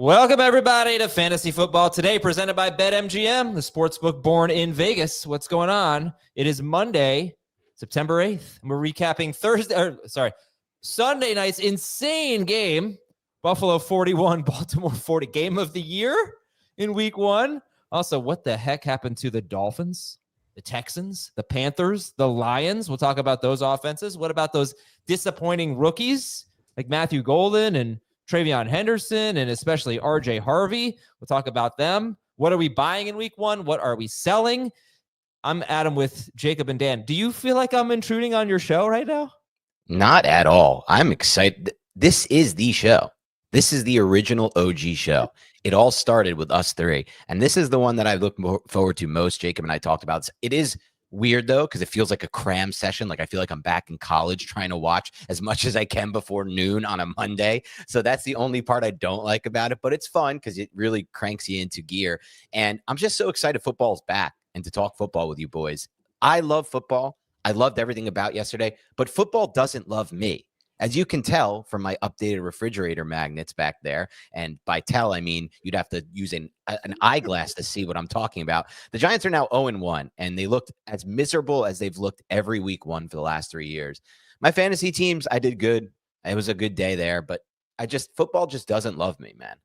Welcome, everybody, to Fantasy Football Today, presented by BetMGM, the sportsbook born in Vegas. What's going on? It is Monday, September 8th, and we're recapping Sunday night's insane game. Buffalo 41, Baltimore 40. Game of the year in week one. Also, what the heck happened to the Dolphins, the Texans, the Panthers, the Lions? We'll talk about those offenses. What about those disappointing rookies like Matthew Golden and Travion Henderson, and especially RJ Harvey? We'll talk about them. What are we buying in week one? What are we selling? I'm Adam with Jacob and Dan. Do you feel like I'm intruding on your show right now? Not at all. I'm excited. This is the show. This is the original OG show. It all started with us three. And this is the one that I look forward to most. Jacob and I talked about. It is weird, though, because it feels like a cram session. Like I feel like I'm back in college trying to watch as much as I can before noon on a Monday. So that's the only part I don't like about it. But it's fun because it really cranks you into gear. And I'm just so excited football's back and to talk football with you boys. I love football. I loved everything about yesterday. But football doesn't love me. As you can tell from my updated refrigerator magnets back there, and by tell, I mean you'd have to use an eyeglass to see what I'm talking about. The Giants are now 0-1, and they looked as miserable as they've looked every week one for the last 3 years. My fantasy teams, I did good. It was a good day there, but football just doesn't love me, man.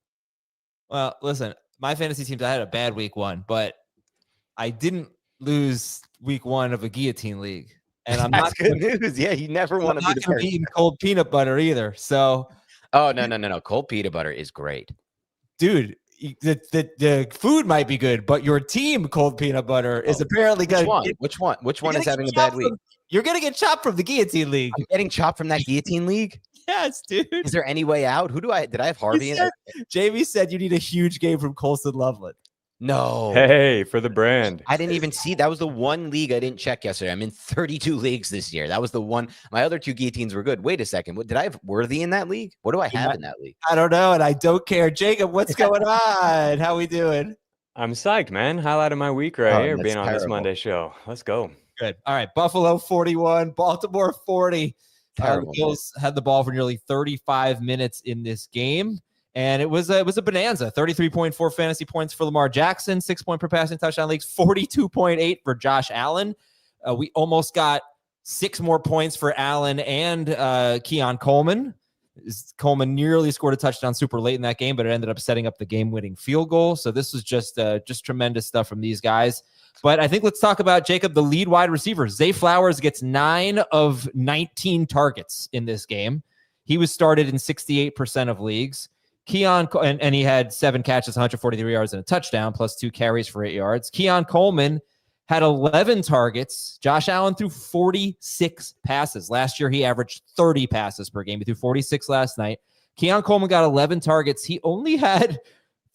Well, listen, my fantasy teams, I had a bad week one, but I didn't lose week one of a guillotine league. And I'm That's good news. Yeah, you never want to be eating cold peanut butter either. So, no. Cold peanut butter is great, dude. The food might be good, but your team cold peanut butter is apparently good. Which one is having a bad week? You're gonna get chopped from the guillotine league. I'm getting chopped from that guillotine league. Yes, dude. Is there any way out? Did I have Harvey in it? Jamie said you need a huge game from Colson Loveland. No. Hey, for the brand. I didn't even see. That was the one league I didn't check yesterday. I'm in 32 leagues this year. That was the one. My other two guillotines were good. Wait a second. Did I have Worthy in that league? What do I have in that league? I don't know, and I don't care. Jacob, what's going on? How we doing? I'm psyched, man. Highlight of my week here, being on this Monday show. Let's go. Good. All right. Buffalo 41, Baltimore 40. The Bills had the ball for nearly 35 minutes in this game. And it was a bonanza. 33.4 fantasy points for Lamar Jackson, 6-point per passing touchdown leagues, 42.8 for Josh Allen. We almost got 6 more points for Allen and Keon Coleman. Coleman nearly scored a touchdown super late in that game, but it ended up setting up the game-winning field goal. So this was just tremendous stuff from these guys. But I think let's talk about, Jacob, the lead wide receiver. Zay Flowers gets 9 of 19 targets in this game. He was started in 68% of leagues. Keon, and he had 7 catches, 143 yards, and a touchdown, plus 2 carries for 8 yards. Keon Coleman had 11 targets. Josh Allen threw 46 passes. Last year, he averaged 30 passes per game. He threw 46 last night. Keon Coleman got 11 targets. He only had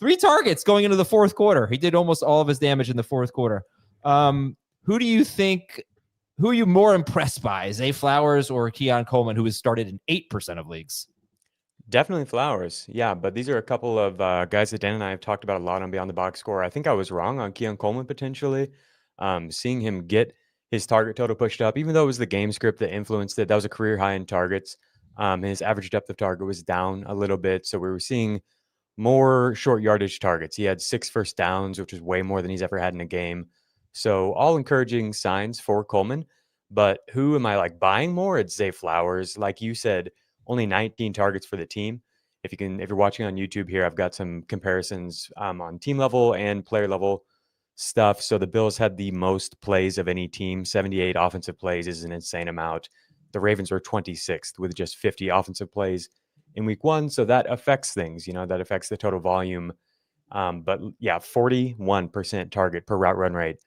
3 targets going into the fourth quarter. He did almost all of his damage in the fourth quarter. Who are you more impressed by, Zay Flowers or Keon Coleman, who has started in 8% of leagues? Definitely Flowers. Yeah, but these are a couple of guys that Dan and I have talked about a lot on Beyond the Box Score. I think I was wrong on Keon Coleman potentially. Seeing him get his target total pushed up, even though it was the game script that influenced it, that was a career high in targets. His average depth of target was down a little bit. So we were seeing more short yardage targets. He had 6 first downs, which is way more than he's ever had in a game. So all encouraging signs for Coleman. But who am I buying more? It's Zay Flowers. Like you said, only 19 targets for the team. If you're watching on YouTube here, I've got some comparisons on team level and player level stuff. So the Bills had the most plays of any team. 78 offensive plays is an insane amount. The Ravens were 26th with just 50 offensive plays in week one. So that affects things, that affects the total volume. But yeah, 41% target per route run rate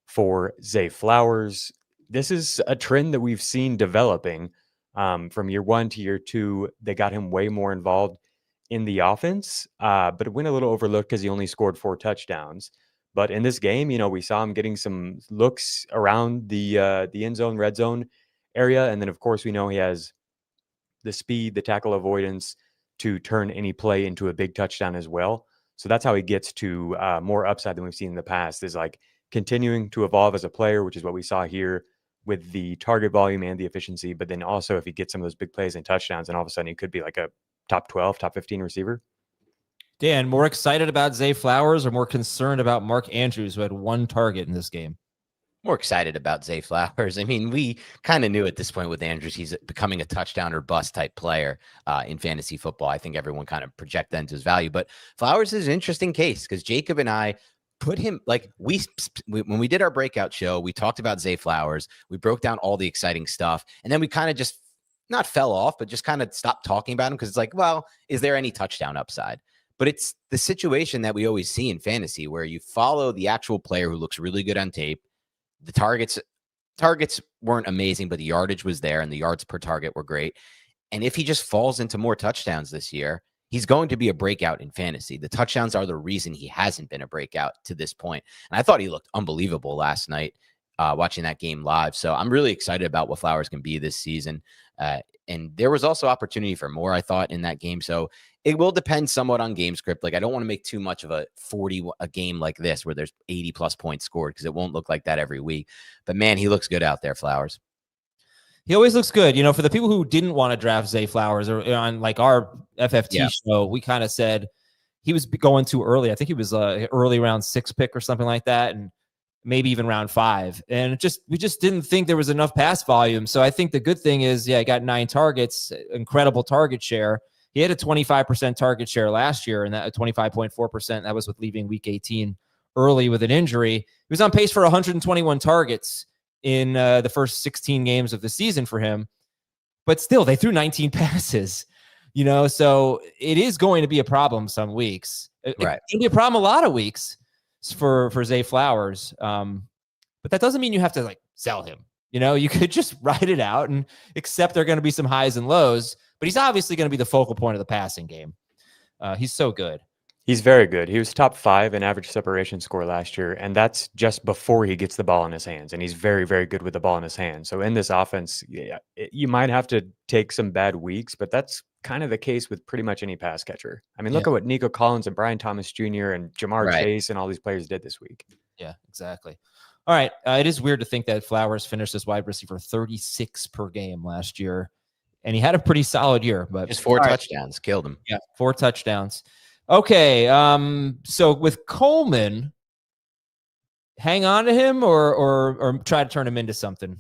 for Zay Flowers. This is a trend that we've seen developing from year 1 to year 2. They got him way more involved in the offense, but it went a little overlooked because he only scored 4 touchdowns. But in this game, we saw him getting some looks around the end zone, red zone area. And then, of course, we know he has the speed, the tackle avoidance to turn any play into a big touchdown as well. So that's how he gets to more upside than we've seen in the past, is continuing to evolve as a player, which is what we saw here with the target volume and the efficiency. But then also if he gets some of those big plays and touchdowns, and all of a sudden he could be a top 12, top 15 receiver. Dan, more excited about Zay Flowers or more concerned about Mark Andrews, who had 1 target in this game? More excited about Zay Flowers. I mean, we kind of knew at this point with Andrews, he's becoming a touchdown or bust type player in fantasy football. I think everyone kind of project that into his value. But Flowers is an interesting case because Jacob and I put him like when we did our breakout show, we talked about Zay Flowers. We broke down all the exciting stuff. And then we kind of just not fell off, but just kind of stopped talking about him because it's like, well, is there any touchdown upside? But it's the situation that we always see in fantasy where you follow the actual player who looks really good on tape. The targets weren't amazing, but the yardage was there and the yards per target were great. And if he just falls into more touchdowns this year, he's going to be a breakout in fantasy. The touchdowns are the reason he hasn't been a breakout to this point. And I thought he looked unbelievable last night watching that game live. So I'm really excited about what Flowers can be this season. And there was also opportunity for more, I thought, in that game. So it will depend somewhat on game script. Like, I don't want to make too much of a game like this where there's 80 plus points scored because it won't look like that every week. But man, he looks good out there, Flowers. He always looks good. For the people who didn't want to draft Zay Flowers or on like our FFT show, we kind of said he was going too early. I think he was early round 6 pick or something like that. And maybe even round 5. And we just didn't think there was enough pass volume. So I think the good thing is, he got 9 targets, incredible target share. He had a 25% target share last year, and that 25.4%. That was with leaving week 18 early with an injury. He was on pace for 121 targets in the first 16 games of the season for him. But still, they threw 19 passes. So it is going to be a problem some weeks. Right. It can be a problem a lot of weeks for Zay Flowers. But that doesn't mean you have to like sell him. You could just ride it out and accept there are going to be some highs and lows, but he's obviously going to be the focal point of the passing game. He's so good. He's very good. He was top 5 in average separation score last year, and that's just before he gets the ball in his hands. And he's very, very good with the ball in his hands. So in this offense, you might have to take some bad weeks, but that's kind of the case with pretty much any pass catcher. I mean, look at what Nico Collins and Brian Thomas Jr. and Jamar Chase and all these players did this week. Yeah, exactly. All right. It is weird to think that Flowers finished as wide receiver 36 per game last year, and he had a pretty solid year. But just 4 touchdowns killed him. Yeah, 4 touchdowns. Okay, so with Coleman, hang on to him or try to turn him into something?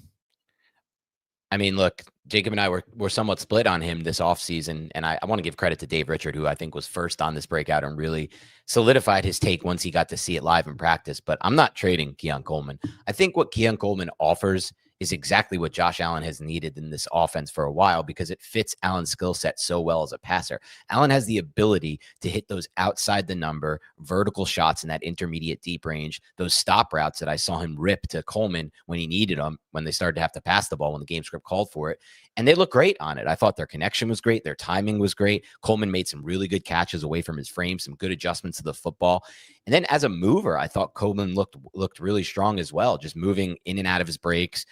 I mean, look, Jacob and I were somewhat split on him this offseason, and I want to give credit to Dave Richard, who I think was first on this breakout and really solidified his take once he got to see it live in practice. But I'm not trading Keon Coleman. I think what Keon Coleman offers is exactly what Josh Allen has needed in this offense for a while because it fits Allen's skill set so well as a passer. Allen has the ability to hit those outside the number vertical shots in that intermediate deep range, those stop routes that I saw him rip to Coleman when he needed them, when they started to have to pass the ball, when the game script called for it. And they look great on it. I thought their connection was great. Their timing was great. Coleman made some really good catches away from his frame, some good adjustments to the football. And then as a mover, I thought Coleman looked really strong as well, just moving in and out of his breaks.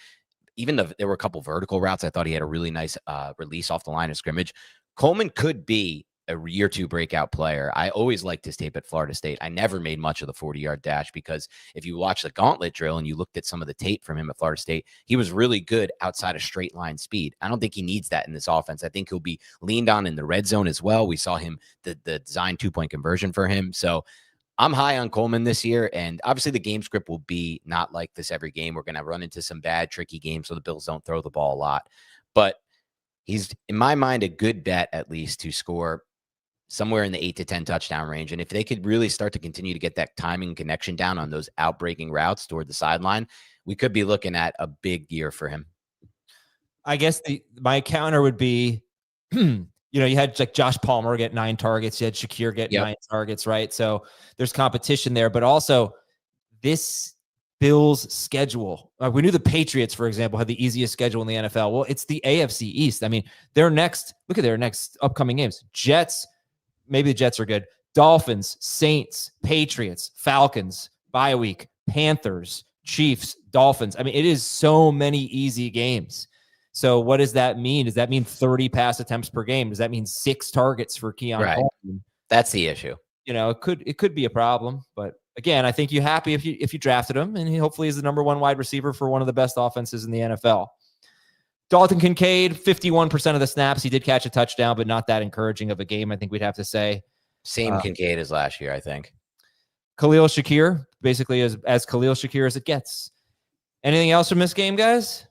Even though there were a couple vertical routes, I thought he had a really nice release off the line of scrimmage. Coleman could be a year 2 breakout player. I always liked his tape at Florida State. I never made much of the 40-yard dash because if you watch the gauntlet drill and you looked at some of the tape from him at Florida State, he was really good outside of straight line speed. I don't think he needs that in this offense. I think he'll be leaned on in the red zone as well. We saw him, the design 2-point conversion for him. So I'm high on Coleman this year, and obviously the game script will be not like this every game. We're going to run into some bad, tricky games so the Bills don't throw the ball a lot. But he's, in my mind, a good bet at least to score somewhere in the 8 to 10 touchdown range. And if they could really start to continue to get that timing connection down on those outbreaking routes toward the sideline, we could be looking at a big year for him. I guess my counter would be, you had like Josh Palmer get 9 targets. You had Shakir get 9 targets, right? So there's competition there, but also this Bills schedule. We knew the Patriots, for example, had the easiest schedule in the NFL. Well, it's the AFC East. I mean, look at their next upcoming games. Jets, maybe the Jets are good. Dolphins, Saints, Patriots, Falcons, bye week, Panthers, Chiefs, Dolphins. I mean, it is so many easy games. So what does that mean? Does that mean 30 pass attempts per game? Does that mean 6 targets for Keon Coleman? That's the issue. It could be a problem, but again, I think you're happy if you drafted him, and he hopefully is the number 1 wide receiver for one of the best offenses in the NFL. Dalton Kincaid, 51% of the snaps. He did catch a touchdown, but not that encouraging of a game, I think we'd have to say. Same Kincaid as last year, I think. Khalil Shakir, basically as Khalil Shakir as it gets. Anything else from this game, guys?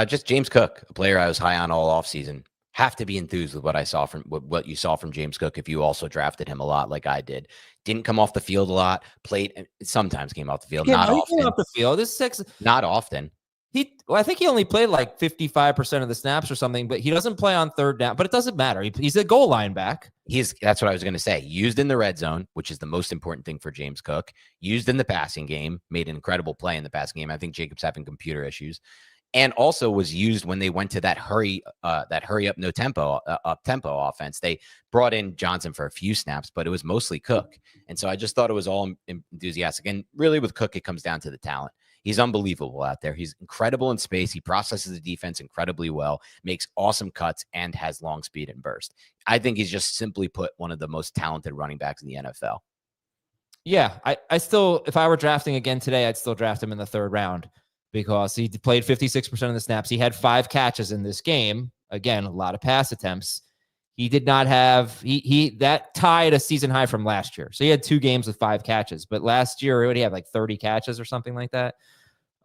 Just James Cook, a player I was high on all offseason. Have to be enthused with what you saw from James Cook if you also drafted him a lot like I did. Didn't come off the field a lot. Played sometimes came off the field, not often. He came off the field. Not often. I think he only played like 55% of the snaps or something, but he doesn't play on third down. But it doesn't matter. He's a goal line back. That's what I was going to say. Used in the red zone, which is the most important thing for James Cook. Used in the passing game, made an incredible play in the passing game. I think Jacob's having computer issues. And also was used when they went to that hurry up tempo offense. They brought in Johnson for a few snaps, but it was mostly Cook. And so I just thought it was all enthusiastic. And really with Cook, it comes down to the talent. He's unbelievable out there. He's incredible in space. He processes the defense incredibly well, makes awesome cuts, and has long speed and burst. I think he's just simply put one of the most talented running backs in the NFL. Yeah, I still, if I were drafting again today, I'd still draft him in the third round, because he played 56% of the snaps. He had 5 catches in this game. Again, a lot of pass attempts. He did not have, that tied a season high from last year. So he had 2 games with 5 catches, but last year, he had like 30 catches or something like that.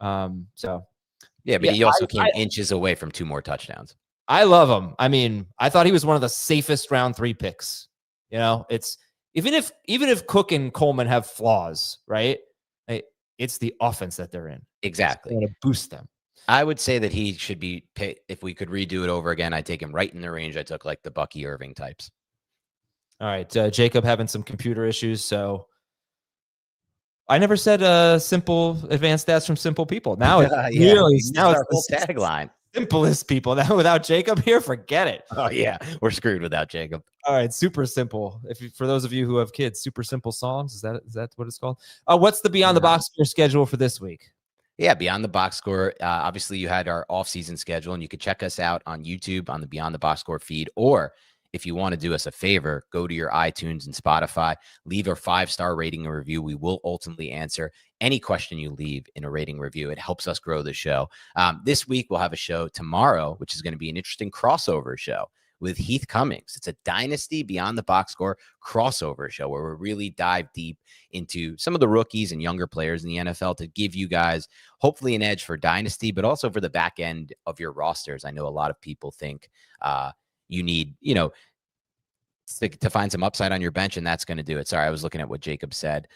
He also came inches away from 2 more touchdowns. I love him. I mean, I thought he was one of the safest round 3 picks. It's even if Cook and Coleman have flaws, right? It's the offense that they're in. Exactly. Going to boost them. I would say that he should be picked. If we could redo it over again, I'd take him right in the range I took, like the Bucky Irving types. All right. Jacob having some computer issues. So I never said simple advanced stats from simple people. Now it's now it's our whole tagline. Simplest people. Now without Jacob here, forget it. Oh yeah, we're screwed without Jacob. All right, super simple. For those of you who have kids, super simple songs. Is that what it's called? What's the Beyond the Box Score schedule for this week? Yeah, Beyond the Box Score. Obviously, you had our off-season schedule, and you could check us out on YouTube on the Beyond the Box Score feed, or if you want to do us a favor, go to your iTunes and Spotify, leave a 5-star rating and review. We will ultimately answer any question you leave in a rating review. It helps us grow the show. This week, we'll have a show tomorrow, which is going to be an interesting crossover show with Heath Cummings. It's a Dynasty Beyond the Box Score crossover show where we really dive deep into some of the rookies and younger players in the NFL to give you guys hopefully an edge for Dynasty, but also for the back end of your rosters. I know a lot of people think you need, to find some upside on your bench, and that's going to do it. Sorry, I was looking at what Jacob said.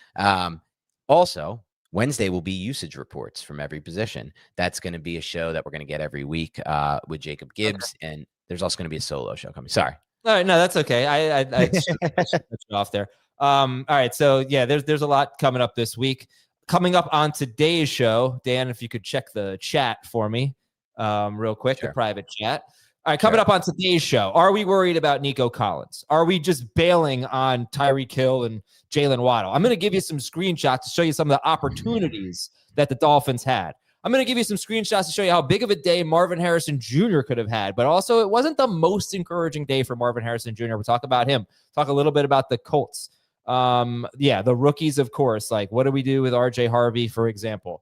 Also, Wednesday will be usage reports from every position. That's going to be a show that we're going to get every week with Jacob Gibbs, and there's also going to be a solo show coming. Sorry. All right, no, that's okay. I should put you off there. All right, so yeah, there's a lot coming up this week. Coming up on today's show, Dan, if you could check the chat for me real quick, the private chat. All right, coming up on today's show, are we worried about Nico Collins? Are we just bailing on Tyreek Hill and Jalen Waddle? I'm going to give you some screenshots to show you some of the opportunities that the Dolphins had. I'm going to give you some screenshots to show you how big of a day Marvin Harrison Jr. could have had, but also it wasn't the most encouraging day for Marvin Harrison Jr. We'll talk about him, talk a little bit about the Colts. The rookies, of course, like what do we do with RJ Harvey, for example?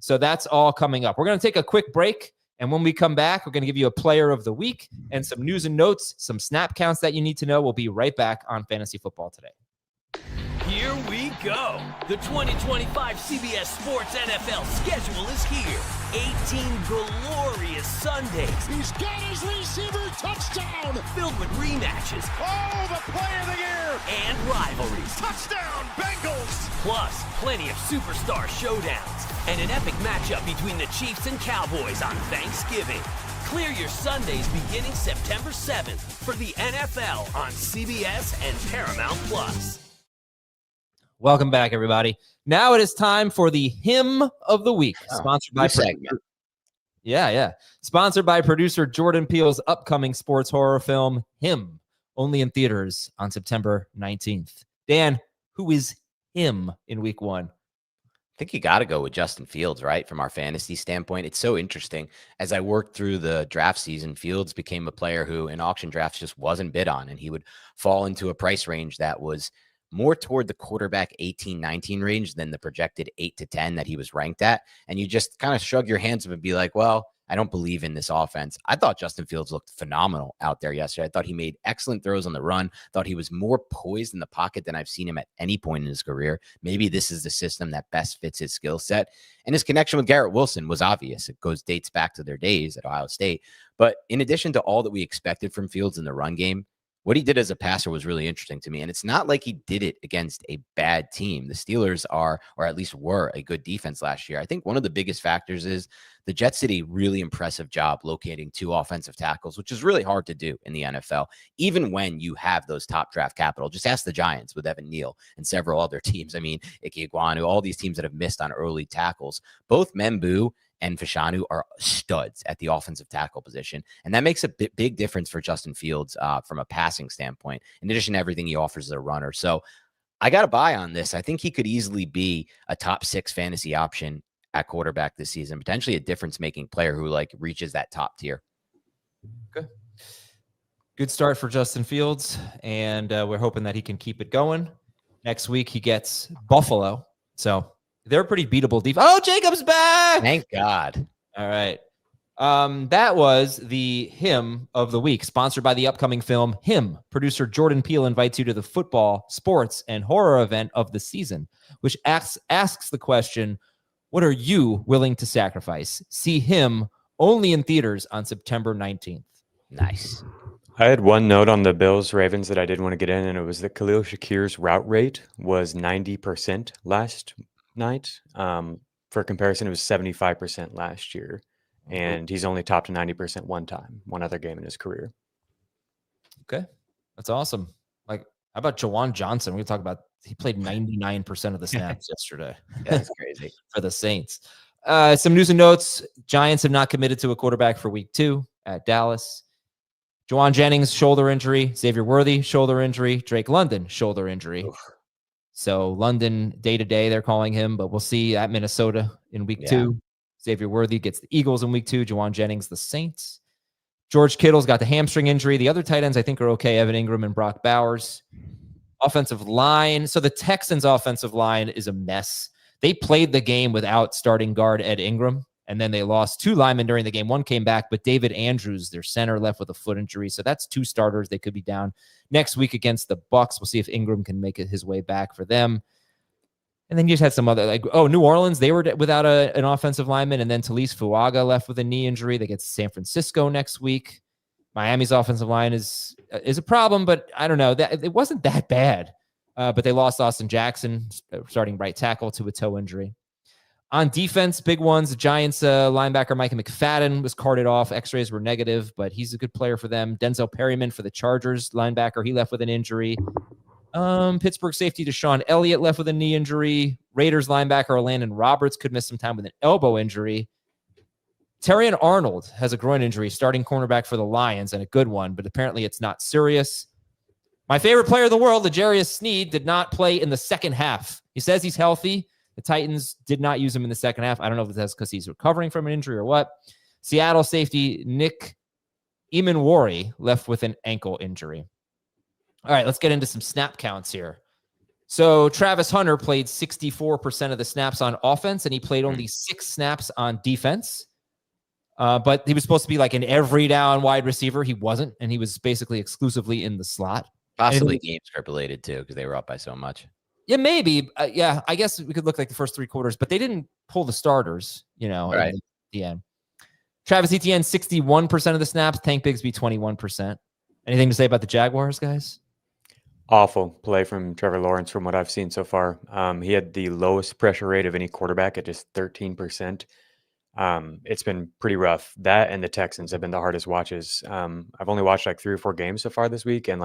So that's all coming up. We're going to take a quick break. And when we come back, we're going to give you a player of the week and some news and notes, some snap counts that you need to know. We'll be right back on Fantasy Football Today. Here we go. The 2025 CBS Sports NFL schedule is here. 18 glorious Sundays. He's got his receiver touchdown. Filled with rematches. Oh, the play of the year. And rivalries. Touchdown, Bengals. Plus, plenty of superstar showdowns. And an epic matchup between the Chiefs and Cowboys on Thanksgiving. Clear your Sundays beginning September 7th for the NFL on CBS and Paramount Plus. Welcome back, everybody. Now it is time for the Hymn of the Week, sponsored by segment. Sponsored by producer Jordan Peele's upcoming sports horror film, Him, only in theaters on September 19th. Dan, who is him in week 1? I think you got to go with Justin Fields, right? From our fantasy standpoint, it's so interesting. As I worked through the draft season, Fields became a player who in auction drafts just wasn't bid on, and he would fall into a price range that was more toward the quarterback 18-19 range than the projected 8 to 10 that he was ranked at. And you just kind of shrug your hands up and be like, well, I don't believe in this offense. I thought Justin Fields looked phenomenal out there yesterday. I thought he made excellent throws on the run. Thought he was more poised in the pocket than I've seen him at any point in his career. Maybe this is the system that best fits his skill set. And his connection with Garrett Wilson was obvious. It dates back to their days at Ohio State. But in addition to all that we expected from Fields in the run game, what he did as a passer was really interesting to me. And it's not like he did it against a bad team. The Steelers are, or at least were, a good defense last year. I think one of the biggest factors is the Jets did a really impressive job locating 2 offensive tackles, which is really hard to do in the NFL, even when you have those top draft capital. Just ask the Giants with Evan Neal and several other teams. I mean, Ike Ekwonu, all these teams that have missed on early tackles. Both Membu and Fashanu are studs at the offensive tackle position. And that makes a big difference for Justin Fields from a passing standpoint, in addition to everything he offers as a runner. So I got to buy on this. I think he could easily be a top 6 fantasy option at quarterback this season, potentially a difference-making player who reaches that top tier. Okay. Good start for Justin Fields, and we're hoping that he can keep it going. Next week, he gets Buffalo. So they're a pretty beatable defense. Oh, Jacob's back! Thank God. All right. That was the Hymn of the Week, sponsored by the upcoming film Him. Producer Jordan Peele invites you to the football, sports, and horror event of the season, which asks the question, what are you willing to sacrifice? See Him only in theaters on September 19th. Nice. I had one note on the Bills-Ravens that I did want to get in, and it was that Khalil Shakir's route rate was 90% last night. For comparison, it was 75% last year, and he's only topped 90% one other game in his career. Okay, that's awesome. How about Jawan Johnson? We talk about he played 99% of the snaps yesterday. That's crazy for the Saints. Some news and notes: Giants have not committed to a quarterback for Week 2 at Dallas. Juwan Jennings, shoulder injury. Xavier Worthy, shoulder injury. Drake London, shoulder injury. Oof. So London day-to-day, they're calling him, but we'll see at Minnesota in Week 2. Xavier Worthy gets the Eagles in Week 2. Juwan Jennings, the Saints. George Kittle's got the hamstring injury. The other tight ends I think are okay. Evan Ingram and Brock Bowers. Offensive line. So the Texans' offensive line is a mess. They played the game without starting guard Ed Ingram, and then they lost 2 linemen during the game. One came back, but David Andrews, their center, left with a foot injury. So that's 2 starters. They could be down next week against the Bucs. We'll see if Ingram can make it his way back for them. And then you just had some other, New Orleans, they were without an offensive lineman, and then Talise Fuaga left with a knee injury. They get to San Francisco next week. Miami's offensive line is a problem, but I don't know. It wasn't that bad. But they lost Austin Jackson, starting right tackle, to a toe injury. On defense, big ones. The Giants linebacker Micah McFadden was carted off. X-rays were negative, but he's a good player for them. Denzel Perryman for the Chargers linebacker, he left with an injury. Pittsburgh safety Deshaun Elliott left with a knee injury. Raiders linebacker Landon Roberts could miss some time with an elbow injury. Terrion Arnold has a groin injury, starting cornerback for the Lions, and a good one, but apparently it's not serious. My favorite player in the world, L'Jarius Sneed, did not play in the second half. He says he's healthy. The Titans did not use him in the second half. I don't know if that's because he's recovering from an injury or what. Seattle safety Nick Emanwari left with an ankle injury. All right, let's get into some snap counts here. So Travis Hunter played 64% of the snaps on offense, and he played only 6 snaps on defense. But he was supposed to be like an every down wide receiver. He wasn't, and he was basically exclusively in the slot. Possibly game script related too, because they were up by so much. Yeah, maybe. Yeah, I guess we could look like the first 3 quarters, but they didn't pull the starters, right. at the end. Travis Etienne, 61% of the snaps. Tank Bigsby, 21%. Anything to say about the Jaguars, guys? Awful play from Trevor Lawrence from what I've seen so far. He had the lowest pressure rate of any quarterback at just 13%. It's been pretty rough. That and the Texans have been the hardest watches. I've only watched 3 or 4 games so far this week, and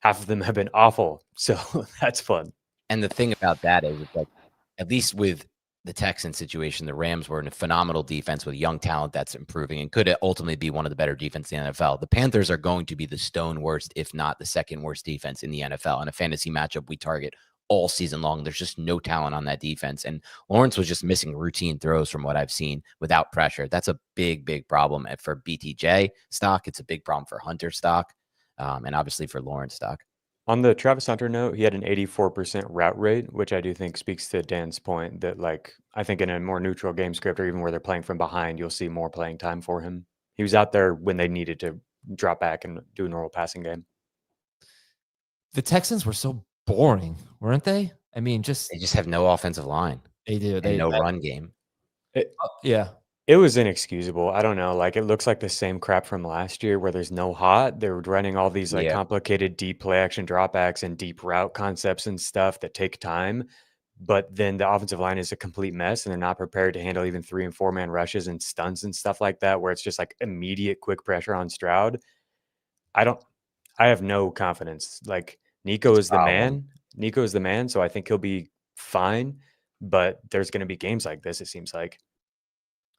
half of them have been awful. So that's fun. And the thing about that is, at least with the Texans situation, the Rams were in a phenomenal defense with young talent that's improving and could ultimately be one of the better defenses in the NFL. The Panthers are going to be the stone worst, if not the second worst defense in the NFL. In a fantasy matchup, we target all season long. There's just no talent on that defense. And Lawrence was just missing routine throws from what I've seen without pressure. That's a big, big problem for BTJ stock. It's a big problem for Hunter stock. And obviously for Lawrence stock. On the Travis Hunter note, he had an 84% route rate, which I do think speaks to Dan's point that, like, I think in a more neutral game script or even where they're playing from behind, you'll see more playing time for him. He was out there when they needed to drop back and do a normal passing game. The Texans were so boring, weren't they? I mean, They just have no offensive line. They do. And no run game. Yeah. It was inexcusable. I don't know. Like, it looks like the same crap from last year where there's no hot. They were running all these like complicated deep play action dropbacks and deep route concepts and stuff that take time. But then the offensive line is a complete mess and they're not prepared to handle even 3 and 4 man rushes and stunts and stuff like that, where it's just like immediate quick pressure on Stroud. I have no confidence. Like, Nico is the man. Nico is the man. So I think he'll be fine. But there's going to be games like this, it seems like.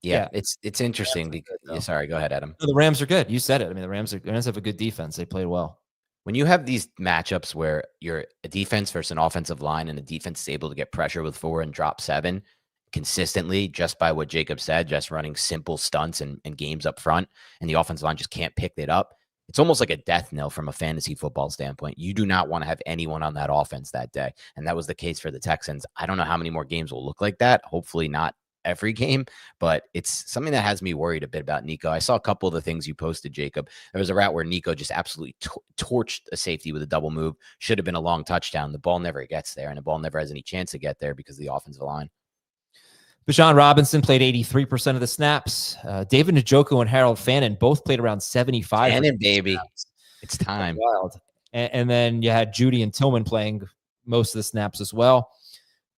Yeah, it's interesting because sorry, go ahead, Adam. No, the Rams are good. You said it. I mean, the Rams have a good defense. They played well. When you have these matchups where you're a defense versus an offensive line and the defense is able to get pressure with 4 and drop 7 consistently just by what Jacob said, just running simple stunts and games up front, and the offensive line just can't pick it up, it's almost like a death knell from a fantasy football standpoint. You do not want to have anyone on that offense that day. And that was the case for the Texans. I don't know how many more games will look like that. Hopefully not every game, but it's something that has me worried a bit about Nico. I saw a couple of the things you posted, Jacob. There was a route where Nico just absolutely torched a safety with a double move. Should have been a long touchdown. The ball never gets there, and the ball never has any chance to get there because of the offensive line. Bijan Robinson played 83% of the snaps. David Njoku and Harold Fannin both played around 75%. Fannin, baby. It's time. Wild. And then you had Judy and Tillman playing most of the snaps as well.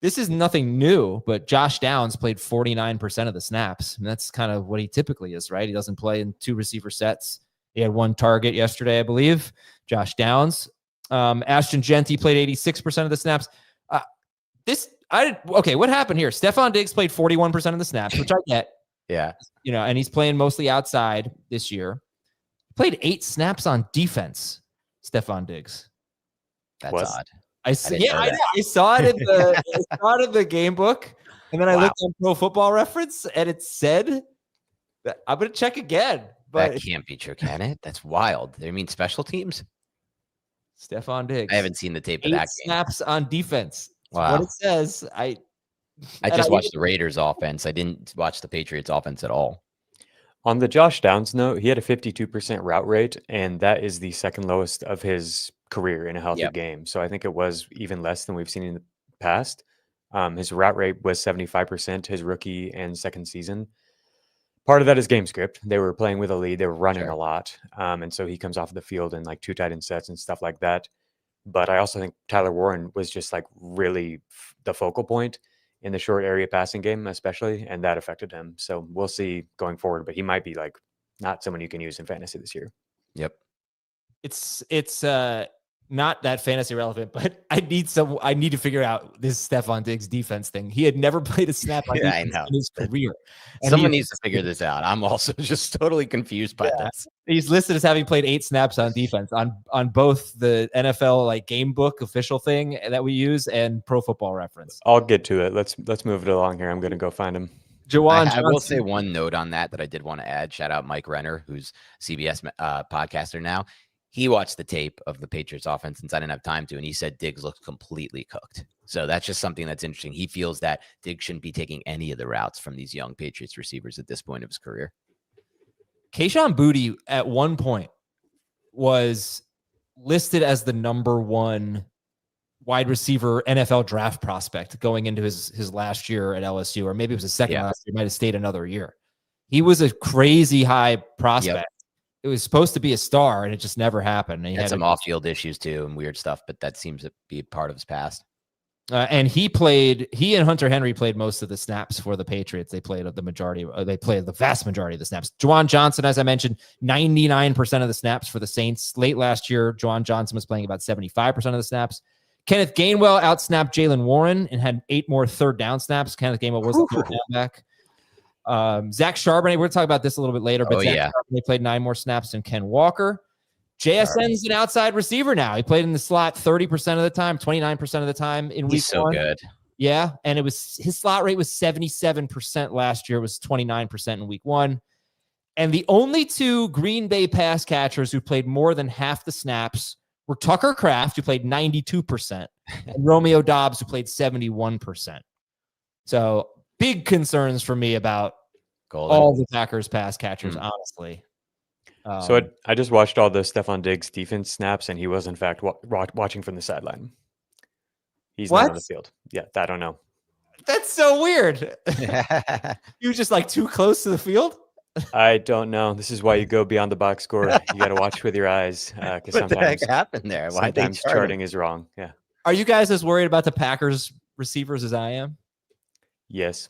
This is nothing new, but Josh Downs played 49% of the snaps. And that's kind of what he typically is, right? He doesn't play in 2 receiver sets. He had 1 target yesterday, I believe. Josh Downs. Ashton Genty played 86% of the snaps. What happened here? Stephon Diggs played 41% of the snaps, which I get. Yeah. And he's playing mostly outside this year. Played 8 snaps on defense, Stephon Diggs. That's odd. I saw it in the game book, and then I looked on Pro Football Reference, and it said that I'm going to check again. But that can't be true, can it? That's wild. They mean special teams? Stephon Diggs. I haven't seen the tape of that game. Snaps on defense. Wow. What it says. I just watched the Raiders offense. I didn't watch the Patriots offense at all. On the Josh Downs note, he had a 52% route rate, and that is the second lowest of his career in a healthy game. So I think it was even less than we've seen in the past. His route rate was 75% his rookie and second season. Part of that is game script. They were playing with a lead. They were running a lot. And so he comes off the field in like 2 tight end sets and stuff like that. But I also think Tyler Warren was just like really the focal point in the short area passing game, especially, and that affected him. So we'll see going forward, but he might be like not someone you can use in fantasy this year. Yep. It's not that fantasy relevant, but I need to figure out this Stephon Diggs defense thing. He had never played a snap on defense in his career. And someone needs to figure this out. I'm also just totally confused by this. He's listed as having played 8 snaps on defense on both the NFL like game book official thing that we use and Pro Football Reference. I'll get to it. Let's move it along here. I'm going to go find him. I will say one note on that I did want to add. Shout out Mike Renner, who's CBS podcaster now. He watched the tape of the Patriots offense since I didn't have time to, and he said Diggs looked completely cooked. So that's just something that's interesting. He feels that Diggs shouldn't be taking any of the routes from these young Patriots receivers at this point of his career. Kayshon Boutte at one point was listed as the number 1 wide receiver NFL draft prospect going into his last year at LSU, or maybe it was his second last year. Might have stayed another year. He was a crazy high prospect. Yep. It was supposed to be a star, and it just never happened. And he had some off-field issues too and weird stuff, but that seems to be part of his past. And he and Hunter Henry played most of the snaps for the Patriots. They played the vast majority of the snaps. Juwan Johnson, as I mentioned, 99% of the snaps for the Saints. Late last year, Juwan Johnson was playing about 75% of the snaps. Kenneth Gainwell outsnapped Jalen Warren and had 8 more third down snaps. Kenneth Gainwell was the third down back. Zach Charbonnet, we're going to talk about this a little bit later, but Zach Charbonnet played 9 more snaps than Ken Walker. JSN's an outside receiver now. He played in the slot 30% of the time, 29% of the time in week 1. He's so good. Yeah, and his slot rate was 77% last year. It was 29% in week 1. And the only 2 Green Bay pass catchers who played more than half the snaps were Tucker Kraft, who played 92%, and Romeo Doubs, who played 71%. So big concerns for me about all the Packers pass catchers, honestly. So I just watched all the Stephon Diggs defense snaps, and he was, in fact, watching from the sideline. He's not on the field. Yeah, I don't know. That's so weird. You just like too close to the field? I don't know. This is why you go beyond the box score. You got to watch with your eyes. Because what the heck happened there? Why sometimes charting is wrong. Yeah. Are you guys as worried about the Packers receivers as I am? Yes.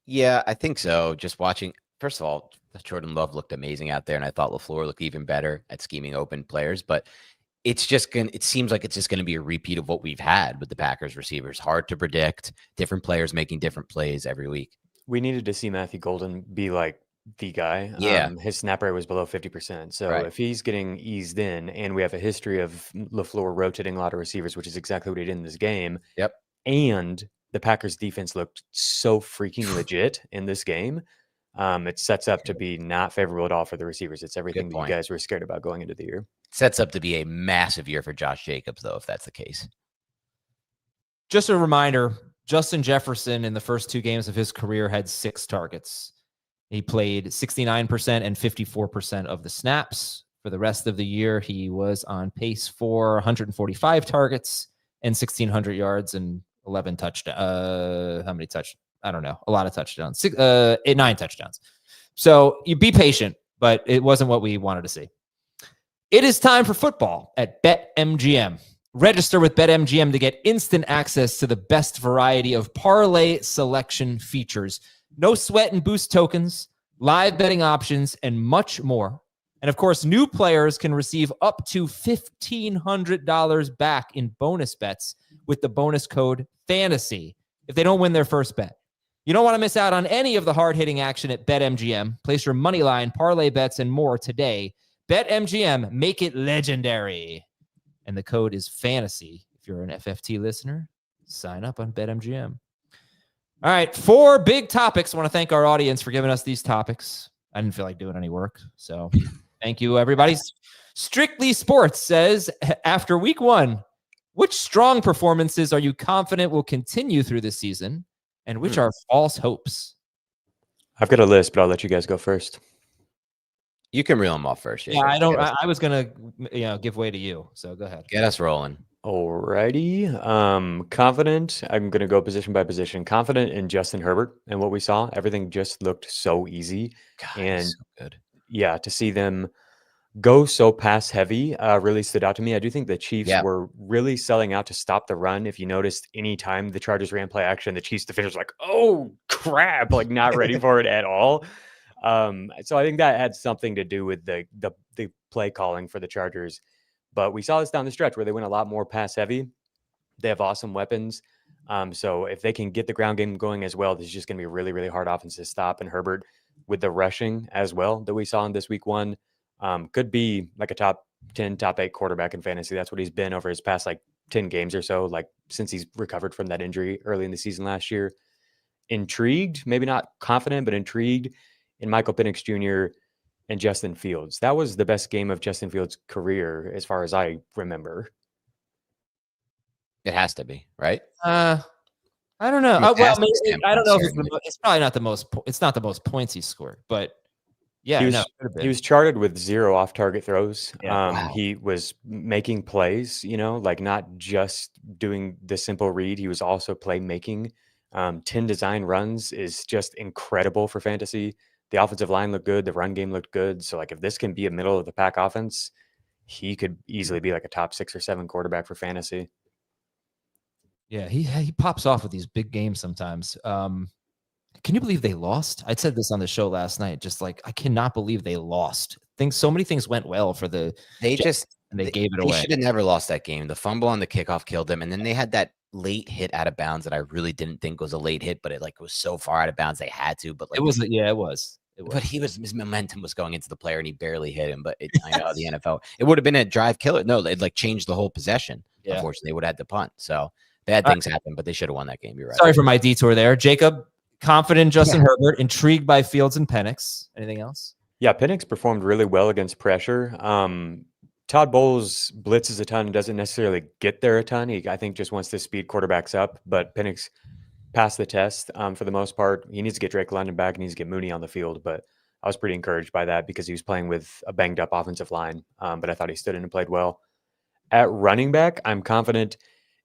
Yeah, I think so. Just watching, first of all, Jordan Love looked amazing out there, and I thought LaFleur looked even better at scheming open players. But it seems like it's just gonna be a repeat of what we've had with the Packers receivers. Hard to predict. Different players making different plays every week. We needed to see Matthew Golden be like the guy. Yeah. His snap rate was below 50%. So Right. if he's getting eased in, and we have a history of LaFleur rotating a lot of receivers, which is exactly what he did in this game. Yep. And the Packers defense looked so freaking legit in this game. It sets up to be not favorable at all for the receivers. It's everything that you guys were scared about going into the year. Sets up to be a massive year for Josh Jacobs, though, if that's the case. Just a reminder, Justin Jefferson in the first 2 games of his career had 6 targets. He played 69% and 54% of the snaps. For the rest of the year, he was on pace for 145 targets and 1,600 yards and 11 touchdowns. How many touchdowns? I don't know. A lot of touchdowns. 9 touchdowns. So you be patient, but it wasn't what we wanted to see. It is time for football at BetMGM. Register with BetMGM to get instant access to the best variety of parlay selection features. No sweat and boost tokens, live betting options, and much more. And of course, new players can receive up to $1,500 back in bonus bets with the bonus code FANTASY if they don't win their first bet. You don't want to miss out on any of the hard-hitting action at BetMGM. Place your money line, parlay bets, and more today. BetMGM, make it legendary. And the code is FANTASY. If you're an FFT listener, sign up on BetMGM. All right, 4 big topics. I want to thank our audience for giving us these topics. I didn't feel like doing any work, so thank you, everybody. Strictly Sports says, after week 1, which strong performances are you confident will continue through the season, and which are false hopes? I've got a list, but I'll let you guys go first. You can reel them off first. Yeah, I was gonna, give way to you. So go ahead. Get us rolling. Alrighty. Confident. I'm gonna go position by position. Confident in Justin Herbert and what we saw. Everything just looked so easy, and so good. Yeah, to see them go so pass heavy really stood out to me. I do think the Chiefs were really selling out to stop the run. If you noticed, anytime the Chargers ran play action, the Chiefs defenders were like, "Oh crap!" Like not ready for it at all. So I think that had something to do with the play calling for the Chargers. But we saw this down the stretch where they went a lot more pass heavy. They have awesome weapons. So if they can get the ground game going as well, this is just going to be a really, really hard offense to stop. And Herbert, with the rushing as well that we saw in this week 1, could be like a top 10, top 8 quarterback in fantasy. That's what he's been over his past 10 games or so, since he's recovered from that injury early in the season last year. Intrigued, maybe not confident, but intrigued in Michael Penix Jr. and Justin Fields. That was the best game of Justin Fields' career as far as I remember. It has to be, right? I don't know. I don't know if it's probably not the most. It's not the most points he scored, but yeah, he was charted with 0 off-target throws. Yeah, He was making plays. Not just doing the simple read. He was also playmaking. 10 design runs is just incredible for fantasy. The offensive line looked good. The run game looked good. So, if this can be a middle of the pack offense, he could easily be a top 6 or 7 quarterback for fantasy. Yeah, he pops off with these big games sometimes. Can you believe they lost? I said this on the show last night. Just I cannot believe they lost. So many things went well for the. They gave it away. They should have never lost that game. The fumble on the kickoff killed them, and then they had that late hit out of bounds that I really didn't think was a late hit, but it was so far out of bounds they had to. But it was. It was. But his momentum was going into the player, and he barely hit him. But I know the NFL, it would have been a drive killer. No, they'd changed the whole possession. Yeah. Unfortunately, they would have had to punt. So bad things happen, but they should have won that game. You're right. Sorry for my detour there, Jacob. Confident in Justin Herbert, intrigued by Fields and Penix. Anything else? Yeah, Penix performed really well against pressure. Todd Bowles blitzes a ton and doesn't necessarily get there a ton. I think just wants to speed quarterbacks up, but Penix passed the test for the most part. He needs to get Drake London back and he needs to get Mooney on the field, but I was pretty encouraged by that because he was playing with a banged up offensive line, but I thought he stood in and played well. At running back, I'm confident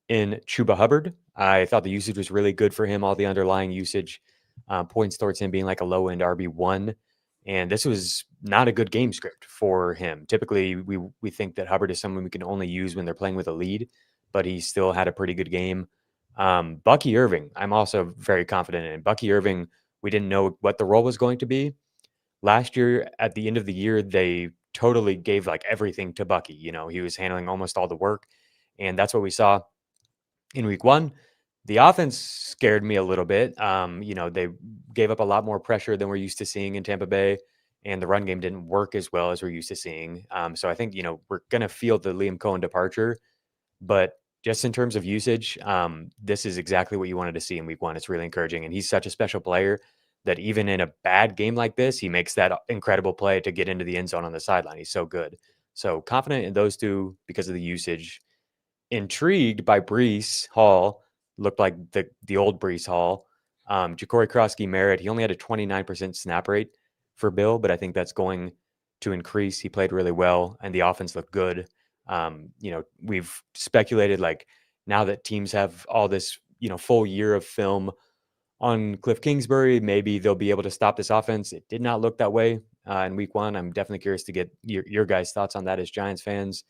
in Chuba Hubbard. I thought the usage was really good for him, all the underlying usage points towards him being like a low-end RB1. And this was not a good game script for him. Typically, we think that Hubbard is someone we can only use when they're playing with a lead, but he still had a pretty good game. Bucky Irving, I'm also very confident in. Bucky Irving, we didn't know what the role was going to be. Last year, at the end of the year, they totally gave like everything to Bucky. He was handling almost all the work. And that's what we saw in week one. The offense scared me a little bit. They gave up a lot more pressure than we're used to seeing in Tampa Bay, and the run game didn't work as well as we're used to seeing. So I think, we're going to feel the Liam Cohen departure, but just in terms of usage, this is exactly what you wanted to see in week one. It's really encouraging. And he's such a special player that even in a bad game like this, he makes that incredible play to get into the end zone on the sideline. He's so good. So confident in those two because of the usage. Intrigued by Breece Hall. Looked like the old Breece Hall. Ja'Cory Krosky-Merritt, he only had a 29% snap rate for Bill, but I think that's going to increase. He played really well, and the offense looked good. We've speculated like now that teams have all this, full year of film on Cliff Kingsbury, maybe they'll be able to stop this offense. It did not look that way in week one. I'm definitely curious to get your guys' thoughts on that as Giants fans.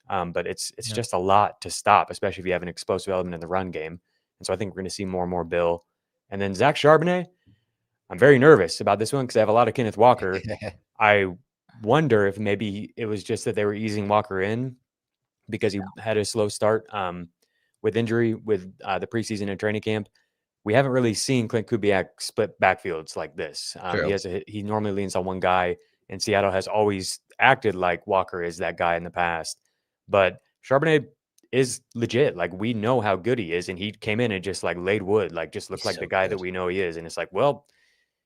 But it's just a lot to stop, especially if you have an explosive element in the run game. And so I think we're going to see more and more Bill. And then Zach Charbonnet, I'm very nervous about this one because I have a lot of Kenneth Walker. I wonder if maybe it was just that they were easing Walker in because he had a slow start with injury with the preseason and training camp. We haven't really seen Clint Kubiak split backfields like this. He normally leans on one guy, and Seattle has always acted like Walker is that guy in the past. But Charbonnet is legit. Like, we know how good he is, and he came in and just like laid wood, like just looked like the guy that we know he is. And it's like, well,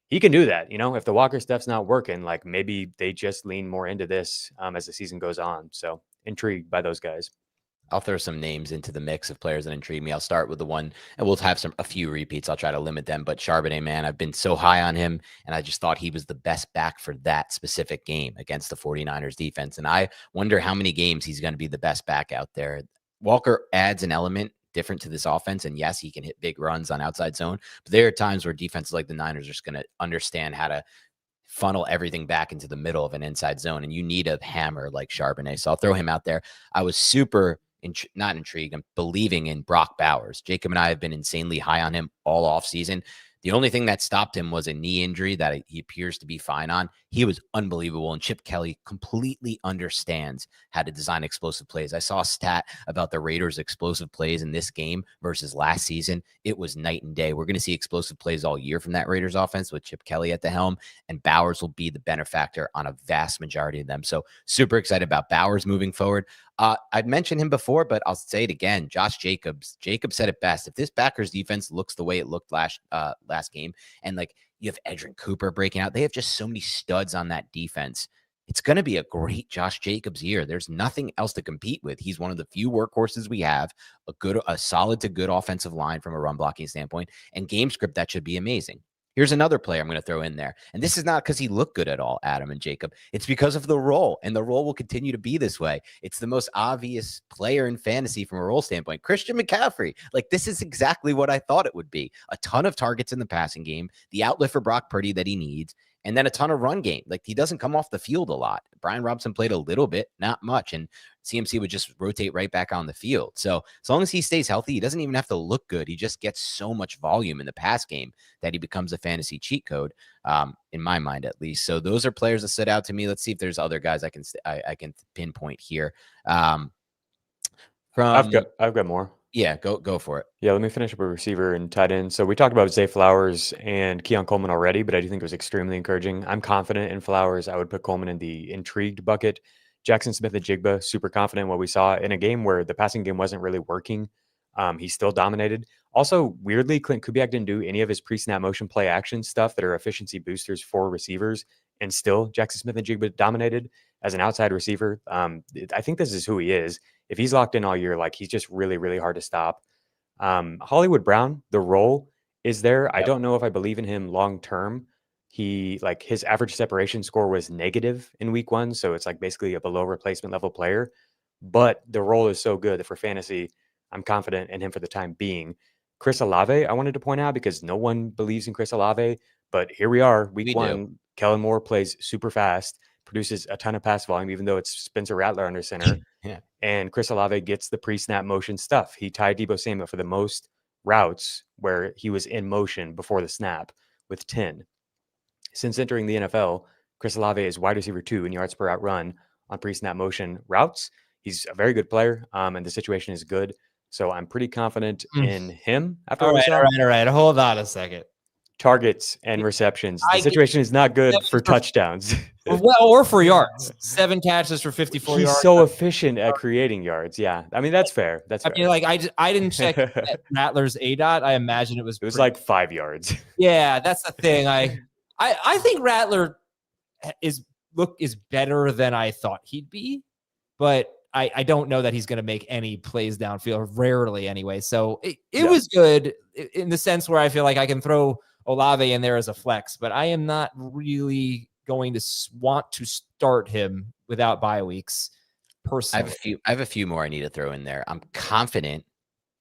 he can do that. If the Walker stuff's not working, like maybe they just lean more into this as the season goes on. So intrigued by those guys. I'll throw some names into the mix of players that intrigue me. I'll start with the one, and we'll have a few repeats. I'll try to limit them, but Charbonnet, man, I've been so high on him, and I just thought he was the best back for that specific game against the 49ers defense. And I wonder how many games he's going to be the best back out there. Walker adds an element different to this offense, and yes, he can hit big runs on outside zone, but there are times where defenses like the Niners are just going to understand how to funnel everything back into the middle of an inside zone, and you need a hammer like Charbonnet. So I'll throw him out there. I was super not intrigued. I'm believing in Brock Bowers. Jacob and I have been insanely high on him all off season. The only thing that stopped him was a knee injury that he appears to be fine on. He was unbelievable, and Chip Kelly completely understands how to design explosive plays. I saw a stat about the Raiders' explosive plays in this game versus last season. It was night and day. We're going to see explosive plays all year from that Raiders offense with Chip Kelly at the helm, and Bowers will be the benefactor on a vast majority of them. So super excited about Bowers moving forward. I'd mentioned him before, but I'll say it again. Josh Jacobs. Jacob said it best. If this Packers defense looks the way it looked last game, and like you have Edrin Cooper breaking out, they have just so many studs on that defense. It's going to be a great Josh Jacobs year. There's nothing else to compete with. He's one of the few workhorses we have, a solid to good offensive line from a run blocking standpoint, and game script that should be amazing. Here's another player I'm going to throw in there. And this is not because he looked good at all, Adam and Jacob. It's because of the role, and the role will continue to be this way. It's the most obvious player in fantasy from a role standpoint. Christian McCaffrey. Like, this is exactly what I thought it would be. A ton of targets in the passing game, the outlet for Brock Purdy that he needs, and then a ton of run game. Like, he doesn't come off the field a lot. Brian Robinson played a little bit, not much, and CMC would just rotate right back on the field. So as long as he stays healthy, he doesn't even have to look good. He just gets so much volume in the pass game that he becomes a fantasy cheat code, in my mind at least. So those are players that stood out to me. Let's see if there's other guys I can pinpoint here. I've got more. Yeah, go for it. Yeah, let me finish up a receiver and tight end. So we talked about Zay Flowers and Keon Coleman already, but I do think it was extremely encouraging. I'm confident in Flowers. I would put Coleman in the intrigued bucket. Jackson Smith and Jigba, super confident in what we saw in a game where the passing game wasn't really working. He still dominated. Also, weirdly, Clint Kubiak didn't do any of his pre-snap motion play action stuff that are efficiency boosters for receivers and still Jackson Smith-Njigba dominated as an outside receiver. I think this is who he is. If he's locked in all year, like he's just really, really hard to stop. Hollywood Brown, the role is there. Yep. I don't know if I believe in him long-term. His average separation score was negative in week 1. So it's like basically a below replacement level player, but the role is so good that for fantasy, I'm confident in him for the time being. Chris Olave, I wanted to point out because no one believes in Chris Olave, but here we are, week 1. Kellen Moore plays super fast, produces a ton of pass volume, even though it's Spencer Rattler under center. Yeah. And Chris Olave gets the pre-snap motion stuff. He tied Deebo Samuel for the most routes where he was in motion before the snap with 10. Since entering the NFL, Chris Olave is wide receiver 2 in yards per route run on pre-snap motion routes. He's a very good player, and the situation is good. So I'm pretty confident in him. After all right. Hold on a second. Targets and receptions. The situation is not good for touchdowns. Well, or for yards. 7 catches for 54 yards. He's so efficient at creating yards. Yeah. I mean, that's fair. I mean, like I didn't check Rattler's ADOT. I imagine it was like 5 yards. Yeah, that's the thing. I think Rattler is better than I thought he'd be, but I don't know that he's going to make any plays downfield, rarely anyway. So it was good in the sense where I feel like I can throw Olave in there as a flex, but I am not really going to want to start him without bye weeks personally. I have a few more I need to throw in there. I'm confident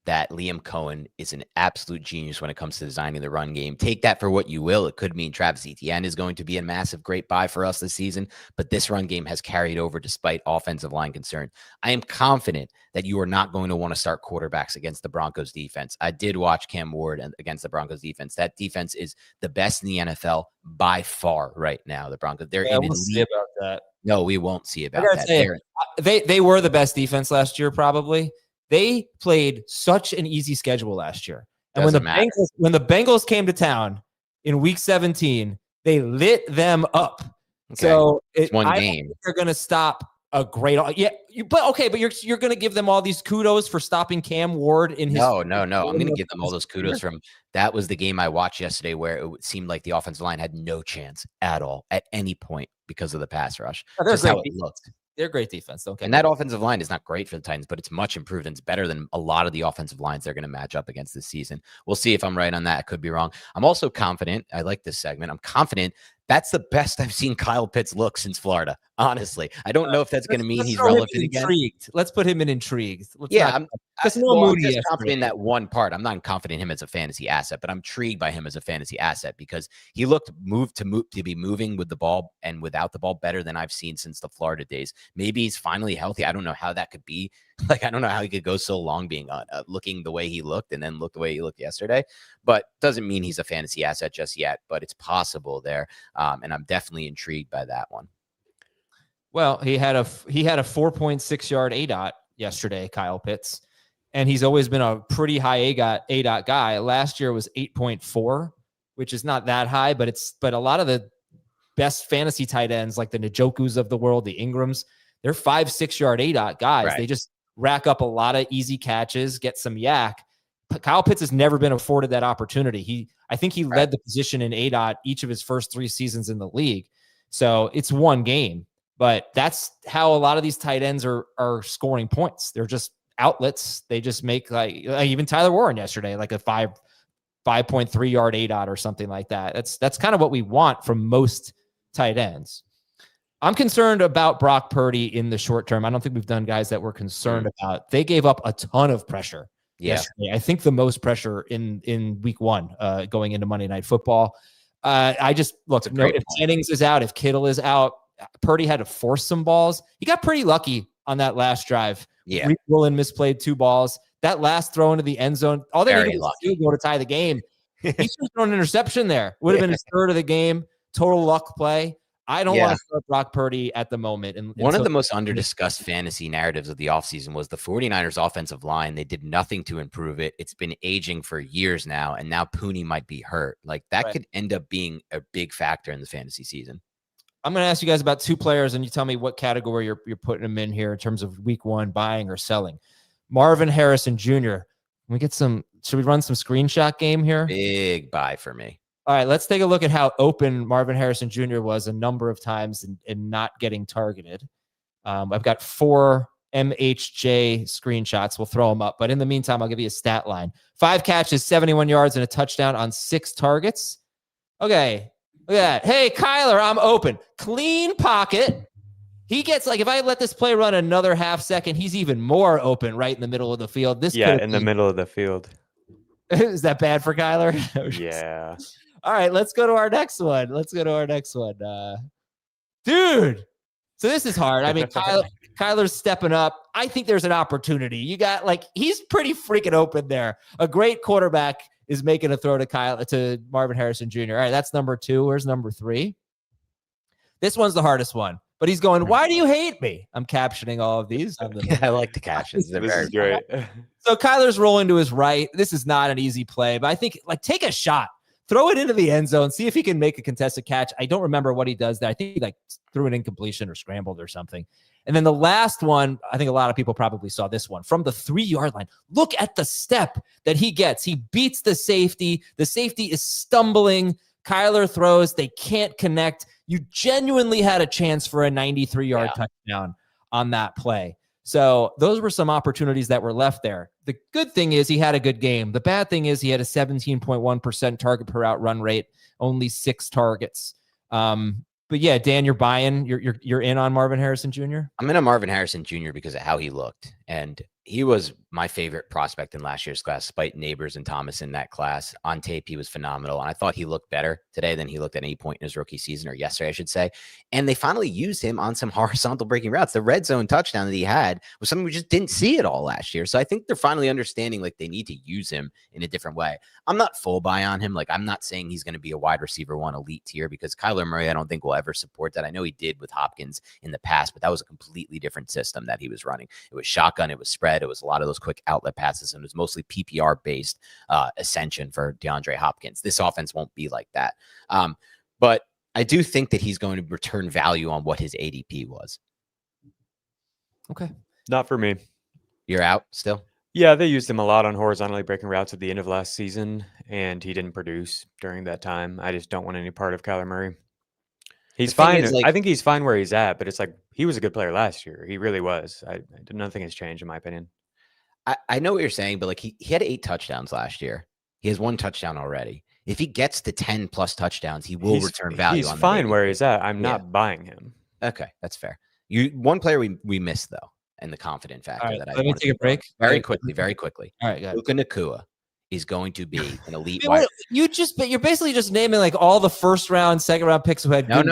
that Liam Cohen is an absolute genius when it comes to designing the run game. Take that for what you will. It could mean Travis Etienne is going to be a massive, great buy for us this season, but this run game has carried over despite offensive line concern. I am confident that you are not going to want to start quarterbacks against the Broncos defense. I did watch Cam Ward against the Broncos defense. That defense is the best in the NFL by far right now. The Broncos, they're in we'll see about that. No, we won't see about that. They were the best defense last year, probably. They played such an easy schedule last year. And when the Bengals came to town in week 17, they lit them up. Okay. So it's one game. They're going to stop a great. Yeah, but you're going to give them all these kudos for stopping Cam Ward in his. No. I'm going to give them all those kudos from that was the game I watched yesterday where it seemed like the offensive line had no chance at all at any point because of the pass rush. That's how it looked. They're great defense. And that offensive line is not great for the Titans, but it's much improved and it's better than a lot of the offensive lines they're going to match up against this season. We'll see if I'm right on that. I could be wrong. I'm also confident. I like this segment. I'm confident that's the best I've seen Kyle Pitts look since Florida. Honestly, I don't know if that's going to mean he's relevant again. Intrigued. Let's put him in intrigued. I'm just confident in that one part. I'm not confident in him as a fantasy asset, but I'm intrigued by him as a fantasy asset because he looked to be moving with the ball and without the ball better than I've seen since the Florida days. Maybe he's finally healthy. I don't know how that could be. Like, I don't know how he could go so long being looking the way he looked and then look the way he looked yesterday, but doesn't mean he's a fantasy asset just yet, but it's possible there. And I'm definitely intrigued by that one. Well, he had a 4.6 yard ADOT yesterday, Kyle Pitts, and he's always been a pretty high ADOT guy. Last year was 8.4, which is not that high, but a lot of the best fantasy tight ends like the Njokus of the world, the Ingrams, they're 5-6 yard ADOT guys. Right. They just rack up a lot of easy catches, get some yak. Kyle Pitts has never been afforded that opportunity. I think he led the position in ADOT each of his first 3 seasons in the league. So it's one game, but that's how a lot of these tight ends are scoring points. They're just outlets. They just make like even Tyler Warren yesterday, like a 5.3 yard ADOT or something like that. That's kind of what we want from most tight ends. I'm concerned about Brock Purdy in the short term. I don't think we've done guys that we're concerned about. They gave up a ton of pressure yesterday. I think the most pressure in week 1 going into Monday Night Football. If Jennings is out, if Kittle is out, Purdy had to force some balls. He got pretty lucky on that last drive. Yeah. Reed Woolen misplayed 2 balls. That last throw into the end zone, all they needed was to go to tie the game. He should have thrown an interception there. Would have been his third of the game. Total luck play. I don't want to start Brock Purdy at the moment. One of the most under-discussed fantasy narratives of the offseason was the 49ers offensive line. They did nothing to improve it. It's been aging for years now, and now Pooney might be hurt. Like that could end up being a big factor in the fantasy season. I'm going to ask you guys about 2 players, and you tell me what category you're putting them in here in terms of week 1 buying or selling. Marvin Harrison Jr. Should we run some screenshot game here? Big buy for me. All right, let's take a look at how open Marvin Harrison Jr. was a number of times and not getting targeted. I've got 4 MHJ screenshots. We'll throw them up. But in the meantime, I'll give you a stat line. 5 catches, 71 yards, and a touchdown on 6 targets. Okay, look at that. Hey, Kyler, I'm open. Clean pocket. He gets, like, if I let this play run another half second, he's even more open right in the middle of the field. In the middle of the field. Is that bad for Kyler? Yeah. All right, let's go to our next one. Dude. So this is hard. I mean, Kyler's stepping up. I think there's an opportunity. You got, like, he's pretty freaking open there. A great quarterback is making a throw to Marvin Harrison Jr. All right, that's number 2. Where's number 3? This one's the hardest one. But he's going, why do you hate me? I'm captioning all of these. I like the captions. They're very great. So Kyler's rolling to his right. This is not an easy play, but I think, like, take a shot. Throw it into the end zone. See if he can make a contested catch. I don't remember what he does there. I think he, like, threw an incompletion or scrambled or something. And then the last one, I think a lot of people probably saw this one. From the 3-yard line, look at the step that he gets. He beats the safety. The safety is stumbling. Kyler throws. They can't connect. You genuinely had a chance for a 93-yard touchdown on that play. So those were some opportunities that were left there. The good thing is he had a good game. The bad thing is he had a 17.1% target per out run rate, only 6 targets. But yeah, Dan, you're buying. You're in on Marvin Harrison Jr.? I'm in on Marvin Harrison Jr. because of how he looked. And he was my favorite prospect in last year's class, despite Neighbors and Thomas in that class. On tape, he was phenomenal. And I thought he looked better today than he looked at any point in his rookie season, or yesterday, I should say. And they finally used him on some horizontal breaking routes. The red zone touchdown that he had was something we just didn't see at all last year. So I think they're finally understanding, like, they need to use him in a different way. I'm not full buy on him. Like, I'm not saying he's going to be a wide receiver 1 elite tier, because Kyler Murray, I don't think will ever support that. I know he did with Hopkins in the past, but that was a completely different system that he was running. It was shotgun, it was spread, it was a lot of those quick outlet passes, and it was mostly PPR based ascension for DeAndre Hopkins. This offense won't be like that. But I do think that he's going to return value on what his ADP was. Okay. Not for me. You're out still? Yeah, they used him a lot on horizontally breaking routes at the end of last season, and he didn't produce during that time. I just don't want any part of Kyler Murray. He's fine. I think he's fine where he's at, but it's like, he was a good player last year. He really was. Nothing has changed, in my opinion. I know what you're saying, but, like, he had 8 touchdowns last year. He has 1 touchdown already. If he gets to 10 plus touchdowns, he will return value. He's fine where he's at. I'm not buying him. Okay, that's fair. One player we missed, though, and the confident factor. Right, that I let me take a break. Very quickly. All right, Puka Nacua is going to be an elite wide. wide. You're basically just naming, like, all the first round, second round picks who had No.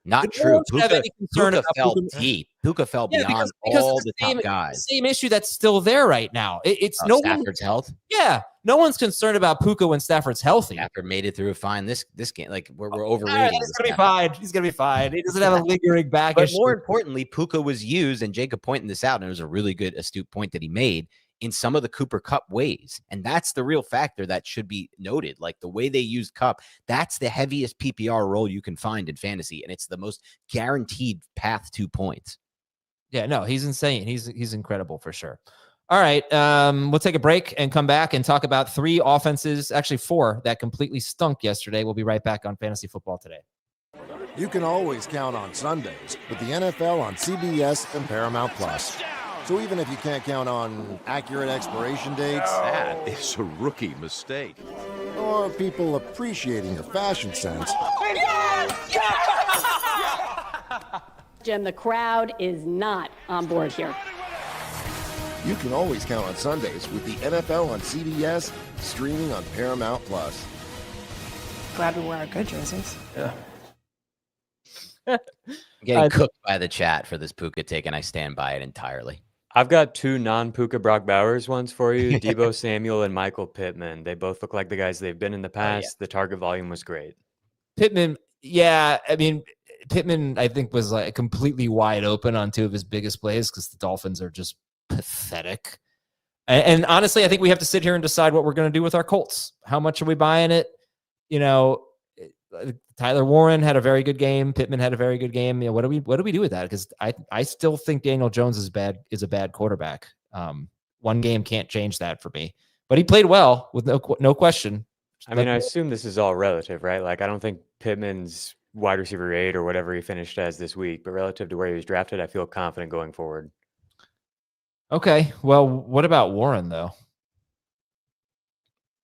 Not true. Puka fell deep. Puka fell beyond all the top guys. Same issue that's still there right now. It's no Stafford's health. Yeah, no one's concerned about Puka when Stafford's healthy. Stafford made it through fine. This game, like, we're overrating. Right, he's gonna be fine. He's gonna be fine. He doesn't have a lingering back issue. But more importantly, Puka was used, and Jacob pointed this out, and it was a really good, astute point that he made, in some of the Cooper Kupp ways. And that's the real factor that should be noted. Like, the way they use Kupp, that's the heaviest PPR role you can find in fantasy. And it's the most guaranteed path to points. Yeah, no, he's insane. He's incredible for sure. All right. We'll take a break and come back and talk about 3 offenses, actually 4, that completely stunk yesterday. We'll be right back on Fantasy Football Today. You can always count on Sundays with the NFL on CBS and Paramount Plus. So even if you can't count on accurate expiration dates, That is a rookie mistake. or people appreciating your fashion sense, Jim, the crowd is not on board here. you can always count on Sundays with the NFL on CBS, streaming on Paramount Plus. Glad we wear our good jerseys. Getting cooked by the chat for this Puka take, and I stand by it entirely. I've got 2 non-Puka Brock Bowers ones for you. Deebo Samuel and Michael Pittman. They both look like the guys they've been in the past. The target volume was great. Pittman, yeah, I mean, Pittman, I think, was, like, completely wide open on 2 of his biggest plays because the Dolphins are just pathetic. And honestly, I think we have to sit here and decide what we're going to do with our Colts. How much are we buying it? You know, Tyler Warren had a very good game. Pittman had a very good game. You know, what do we do with that? Because I still think Daniel Jones is a bad quarterback. One game can't change that for me. But he played well with no question. I mean, I assume this is all relative, right? Like, I don't think Pittman's wide receiver 8 or whatever he finished as this week, but relative to where he was drafted, I feel confident going forward. Okay. Well, what about Warren, though?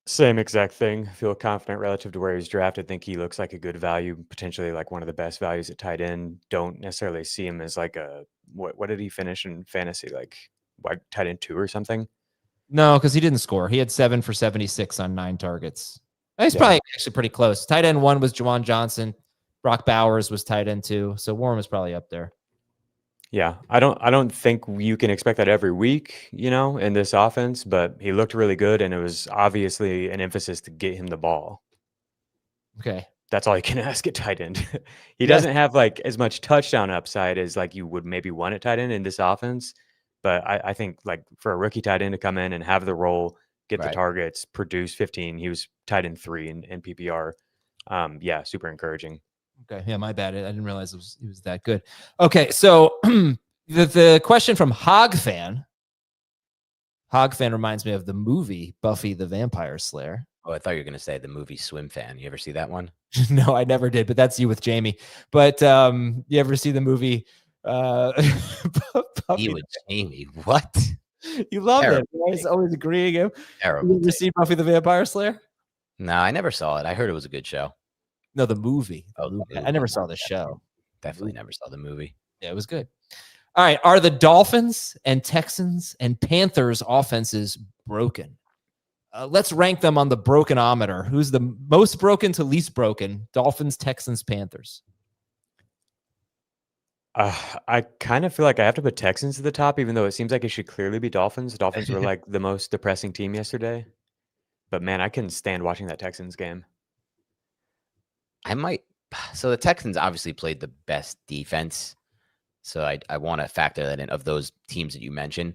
Same exact thing. Feel confident relative to where he was drafted. Think he looks like a good value, potentially like one of the best values at tight end. Don't necessarily see him as like a what did he finish in fantasy? Like wide tight end 2 or something? No, because he didn't score. He had 7 for 76 on 9 targets. He's probably actually pretty close. Tight end 1 was Juwan Johnson. Brock Bowers was tight end 2. So Warren was probably up there. Yeah, I don't think you can expect that every week, in this offense, but he looked really good, and it was obviously an emphasis to get him the ball. Okay. That's all you can ask at tight end. He doesn't have like as much touchdown upside as like you would maybe want at tight end in this offense, but I think like for a rookie tight end to come in and have the role, get the targets, produce 15, he was tight end 3 in PPR. Super encouraging. Okay. Yeah, my bad. I didn't realize it was that good. Okay. So the question from Hog Fan reminds me of the movie Buffy the Vampire Slayer. Oh, I thought you were going to say the movie Swim Fan. You ever see that one? No, I never did, but that's you with Jamie. But you ever see the movie Buffy You with Jamie? What? You love Terrible. it. You're always agreeing him. Terrible. You ever see Buffy the Vampire Slayer? No, I never saw it. I heard it was a good show. No, the movie. Oh, the movie. I never saw the show. Definitely never saw the movie. Yeah, it was good. All right. Are the Dolphins and Texans and Panthers offenses broken? Let's rank them on the brokenometer. Who's the most broken to least broken? Dolphins, Texans, Panthers. I kind of feel like I have to put Texans at the top, even though it seems like it should clearly be Dolphins. Dolphins were like the most depressing team yesterday. But man, I couldn't stand watching that Texans game. So the Texans obviously played the best defense. So I want to factor that in of those teams that you mentioned.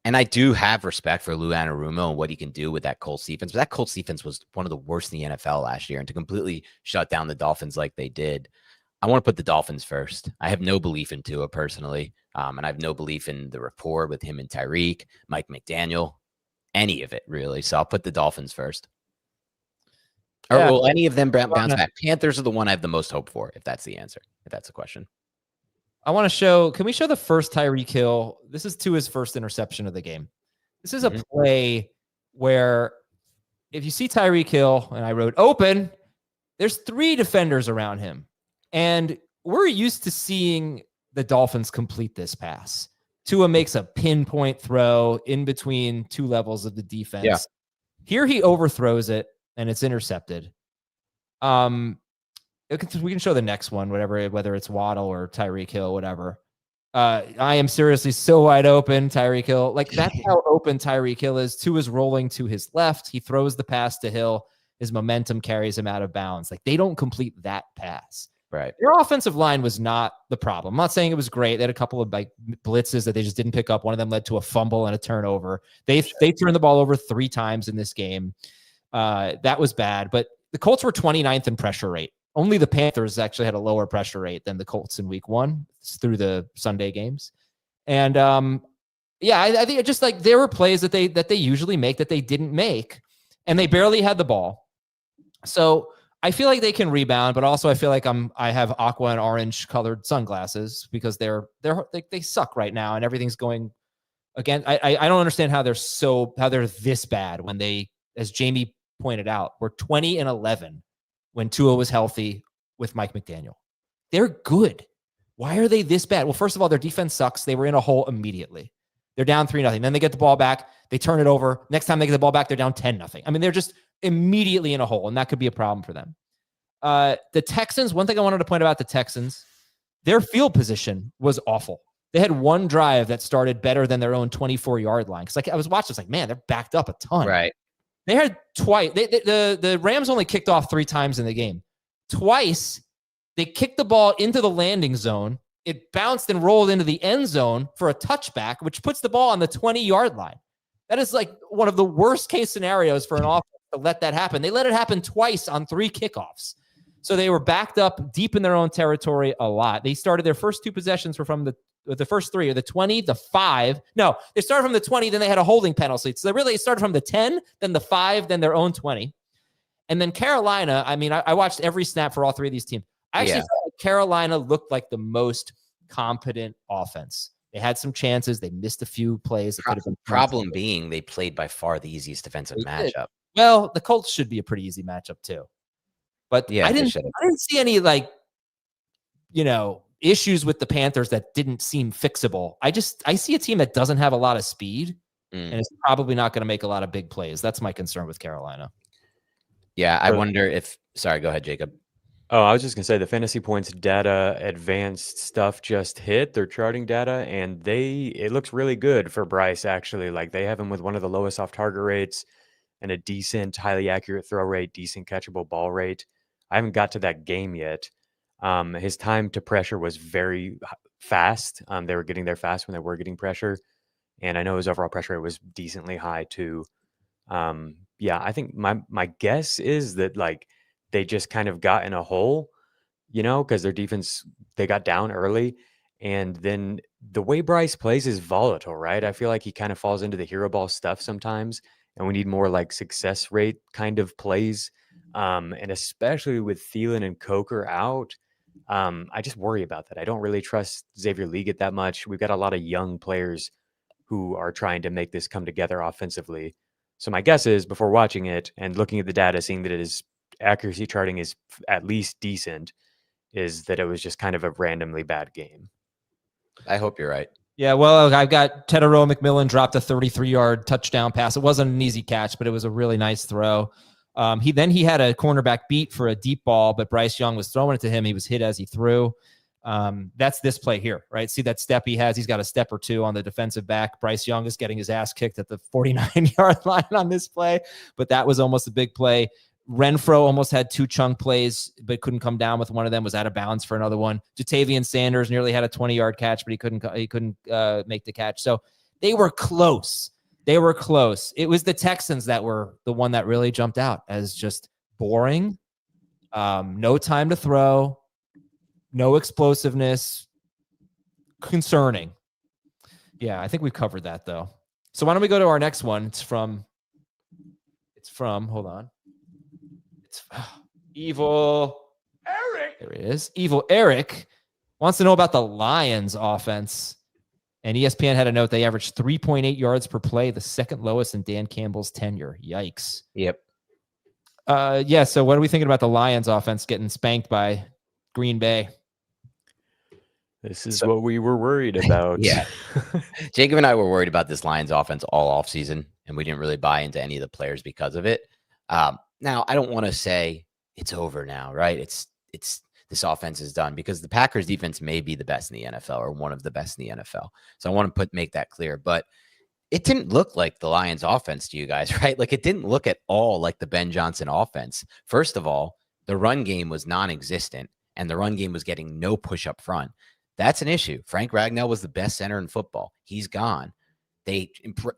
And I do have respect for Lou Anarumo and what he can do with that Colts defense. But that Colts defense was one of the worst in the NFL last year. And to completely shut down the Dolphins like they did, I want to put the Dolphins first. I have no belief in Tua personally. And I have no belief in the rapport with him and Tyreek, Mike McDaniel, any of it really. So I'll put the Dolphins first. Or will any of them bounce back? Panthers are the one I have the most hope for, if that's the answer, if that's the question. I want to show, can we show the first Tyreek Hill? This is Tua's first interception of the game. This is a play where if you see Tyreek Hill, and I wrote open, there's 3 defenders around him. And we're used to seeing the Dolphins complete this pass. Tua makes a pinpoint throw in between 2 levels of the defense. Yeah. Here he overthrows it, and it's intercepted. We can show the next one, whether it's Waddle or Tyreek Hill, whatever. I am seriously so wide open, Tyreek Hill. Like, that's how open Tyreek Hill is. Tua's rolling to his left. He throws the pass to Hill. His momentum carries him out of bounds. Like, they don't complete that pass. Right. Your offensive line was not the problem. I'm not saying it was great. They had a couple of like blitzes that they just didn't pick up. One of them led to a fumble and a turnover. They turned the ball over 3 times in this game. That was bad. But the Colts were 29th in pressure rate. Only the Panthers actually had a lower pressure rate than the Colts in week 1 through the Sunday games. And I think it just like there were plays that they usually make that they didn't make, and they barely had the ball. So I feel like they can rebound, but also I feel like I have aqua and orange colored sunglasses because they suck right now and everything's going again. I don't understand how they're this bad when they, as Jamie pointed out, were 20-11 when Tua was healthy with Mike McDaniel. They're good. Why are they this bad? Well, first of all, their defense sucks. They were in a hole immediately. They're down 3-0. Then they get the ball back. They turn it over. Next time they get the ball back, they're down 10-0. I mean, they're just immediately in a hole, and that could be a problem for them. The Texans, one thing I wanted to point about the Texans, their field position was awful. They had 1 drive that started better than their own 24-yard line. Because I was watching, I was like, man, they're backed up a ton. Right. They had twice. The Rams only kicked off 3 times in the game. Twice, they kicked the ball into the landing zone. It bounced and rolled into the end zone for a touchback, which puts the ball on the 20-yard line. That is like one of the worst case scenarios for an offense to let that happen. They let it happen twice on 3 kickoffs. So they were backed up deep in their own territory a lot. They started their first 2 possessions were from the first 3 or the 20, the 5. No, they started from the 20, then they had a holding penalty. So they started from the 10, then the 5, then their own 20. And then Carolina, I mean, I watched every snap for all three of these teams. I actually felt like Carolina looked like the most competent offense. They had some chances. They missed a few plays. Problem being, they played by far the easiest defensive matchup. Well, the Colts should be a pretty easy matchup too. But I didn't see any issues with the Panthers that didn't seem fixable. I see a team that doesn't have a lot of speed and it's probably not going to make a lot of big plays. That's my concern with Carolina. Yeah, I wonder if – sorry, go ahead, Jacob. Oh, I was just going to say the fantasy points data advanced stuff just hit their charting data, and it looks really good for Bryce, actually. Like, they have him with one of the lowest off-target rates and a decent, highly accurate throw rate, decent catchable ball rate. I haven't got to that game yet. His time to pressure was very fast. They were getting there fast when they were getting pressure, and I know his overall pressure rate was decently high, too. I think my guess is that, like, they just kind of got in a hole, because their defense, they got down early. And then the way Bryce plays is volatile, right? I feel like he kind of falls into the hero ball stuff sometimes. And we need more like success rate kind of plays. And especially with Thielen and Coker out, I just worry about that. I don't really trust Xavier Leggett that much. We've got a lot of young players who are trying to make this come together offensively. So my guess is, before watching it and looking at the data, seeing that his accuracy charting is at least decent, is that it was just kind of a randomly bad game. I hope you're right. Yeah, well, I've got Tedero McMillan dropped a 33-yard touchdown pass. It wasn't an easy catch, but it was a really nice throw. He had a cornerback beat for a deep ball, but Bryce Young was throwing it to him. He was hit as he threw. That's this play here, right? See that step he has? He's got a step or two on the defensive back. Bryce Young is getting his ass kicked at the 49-yard line on this play, but that was almost a big play. Renfro almost had two chunk plays, but couldn't come down with one of them, was out of bounds for another one. Jatavian Sanders nearly had a 20-yard catch, but he couldn't make the catch. So they were close. It was the Texans that were the one that really jumped out as just boring. No time to throw, no explosiveness, concerning. Yeah, I think we've covered that though. So why don't we go to our next one? It's from, hold on. Evil Eric. There it is. Evil Eric wants to know about the Lions offense. And ESPN had a note they averaged 3.8 yards per play, the second lowest in Dan Campbell's tenure. Yikes. Yep. So what are we thinking about the Lions offense getting spanked by Green Bay? This is what we were worried about. Yeah. Jacob and I were worried about this Lions offense all offseason, and we didn't really buy into any of the players because of it. Now, I don't want to say it's over now, right? It's this offense is done, because the Packers defense may be the best in the NFL or one of the best in the NFL. So I want to make that clear. But it didn't look like the Lions offense to you guys, right? Like, it didn't look at all like the Ben Johnson offense. First of all, the run game was non-existent, and the run game was getting no push up front. That's an issue. Frank Ragnell was the best center in football. He's gone. They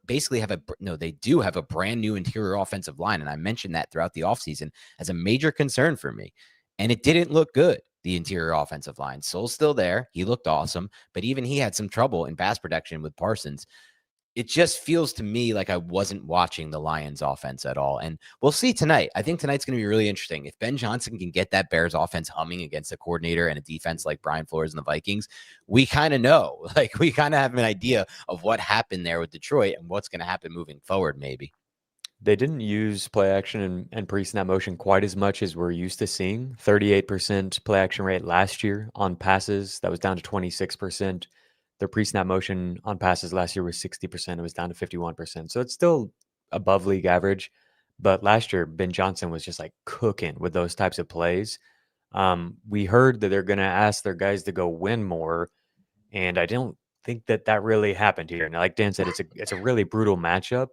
basically they do have a brand new interior offensive line. And I mentioned that throughout the offseason as a major concern for me. And it didn't look good, the interior offensive line. Soule's still there. He looked awesome. But even he had some trouble in pass protection with Parsons. It just feels to me like I wasn't watching the Lions offense at all. And we'll see tonight. I think tonight's going to be really interesting. If Ben Johnson can get that Bears offense humming against a coordinator and a defense like Brian Flores and the Vikings, we kind of know. Like, we kind of have an idea of what happened there with Detroit and what's going to happen moving forward, maybe. They didn't use play action and pre-snap motion quite as much as we're used to seeing. 38% play action rate last year on passes. That was down to 26%. Their pre-snap motion on passes last year was 60%. It was down to 51%. So it's still above league average. But last year, Ben Johnson was just like cooking with those types of plays. We heard that they're going to ask their guys to go win more. And I don't think that really happened here. Now, like Dan said, it's a really brutal matchup,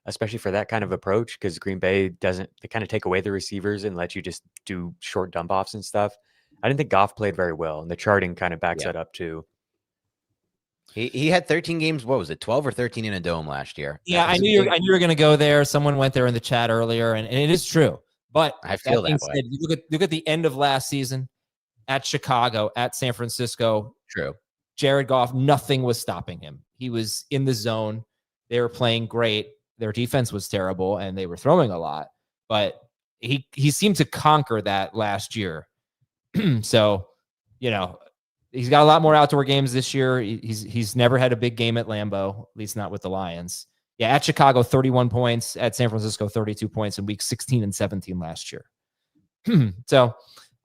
especially for that kind of approach, because Green Bay they kind of take away the receivers and let you just do short dump offs and stuff. I didn't think Goff played very well, and the charting kind of backs that up too. He had 13 games. What was it? 12 or 13 in a dome last year. Yeah, I knew you were going to go there. Someone went there in the chat earlier, and it is true. But I feel that way. You look at the end of last season at Chicago, at San Francisco. True. Jared Goff, nothing was stopping him. He was in the zone. They were playing great. Their defense was terrible, and they were throwing a lot. But he seemed to conquer that last year. So, he's got a lot more outdoor games this year. He's never had a big game at Lambeau, at least not with the Lions. Yeah, at Chicago, 31 points. At San Francisco, 32 points in week 16 and 17 last year. So,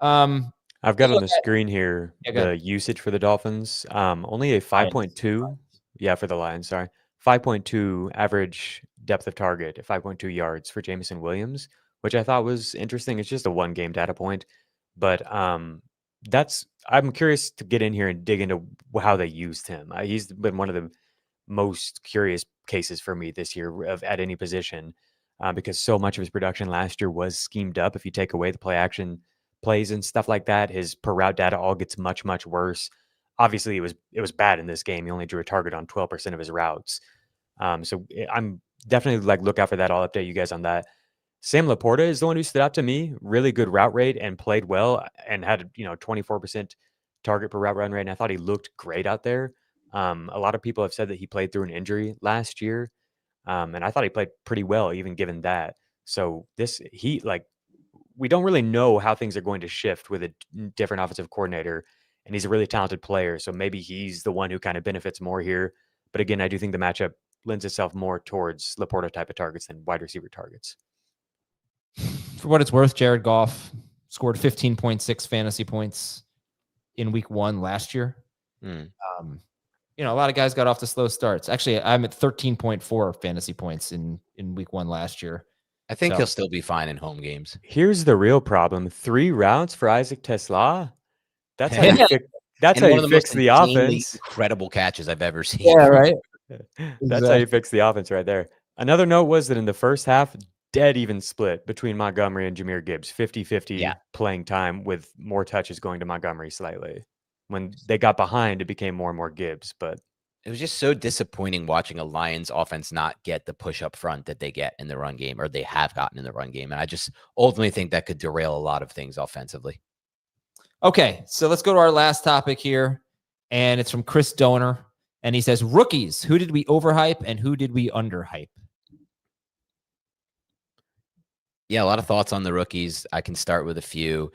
I've got on the screen here the usage for the Dolphins. Only a 5.2. Yeah, for the Lions, sorry. 5.2 average depth of target at 5.2 yards for Jameson Williams, which I thought was interesting. It's just a one-game data point. But I'm curious to get in here and dig into how they used him. He's been one of the most curious cases for me this year at any position because so much of his production last year was schemed up. If you take away the play action plays and stuff like that, his per route data all gets much, much worse. Obviously, it was bad in this game. He only drew a target on 12% of his routes. So I'm definitely look out for that. I'll update you guys on that. Sam Laporta is the one who stood out to me. Really good route rate and played well and had 24% target per route run rate. And I thought he looked great out there. A lot of people have said that he played through an injury last year, and I thought he played pretty well, even given that. So we don't really know how things are going to shift with a different offensive coordinator, and he's a really talented player. So maybe he's the one who kind of benefits more here. But again, I do think the matchup lends itself more towards Laporta type of targets than wide receiver targets. For what it's worth, Jared Goff scored 15.6 fantasy points in week 1 last year. A lot of guys got off to slow starts. Actually, I'm at 13.4 fantasy points in week 1 last year. I think he'll still be fine in home games. Here's the real problem: 3 routes for Isaac Tesla. That's how you fix. That's how you fix the offense. Incredible catches I've ever seen. Yeah, right. That's how you fix the offense right there. Another note was that in the first half, dead even split between Montgomery and Jahmyr Gibbs, 50-50 playing time with more touches going to Montgomery slightly. When they got behind, it became more and more Gibbs. But it was just so disappointing watching a Lions offense not get the push up front that they get in the run game, or they have gotten in the run game. And I just ultimately think that could derail a lot of things offensively. Okay, so let's go to our last topic here. And it's from Chris Donor. And he says, rookies, who did we overhype and who did we underhype? Yeah, a lot of thoughts on the rookies. I can start with a few.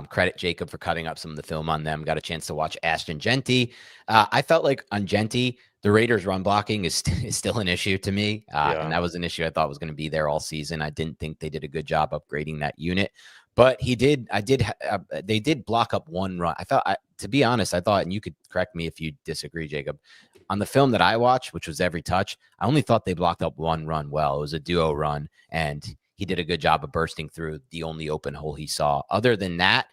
Credit Jacob for cutting up some of the film on them. Got a chance to watch Ashton Genty. I felt like on Genty, the Raiders' run blocking is still an issue to me. And that was an issue I thought was going to be there all season. I didn't think they did a good job upgrading that unit. But they did block up one run. To be honest, I thought, and you could correct me if you disagree, Jacob, on the film that I watched, which was every touch, I only thought they blocked up one run well. It was a duo run, and he did a good job of bursting through the only open hole he saw. Other than that,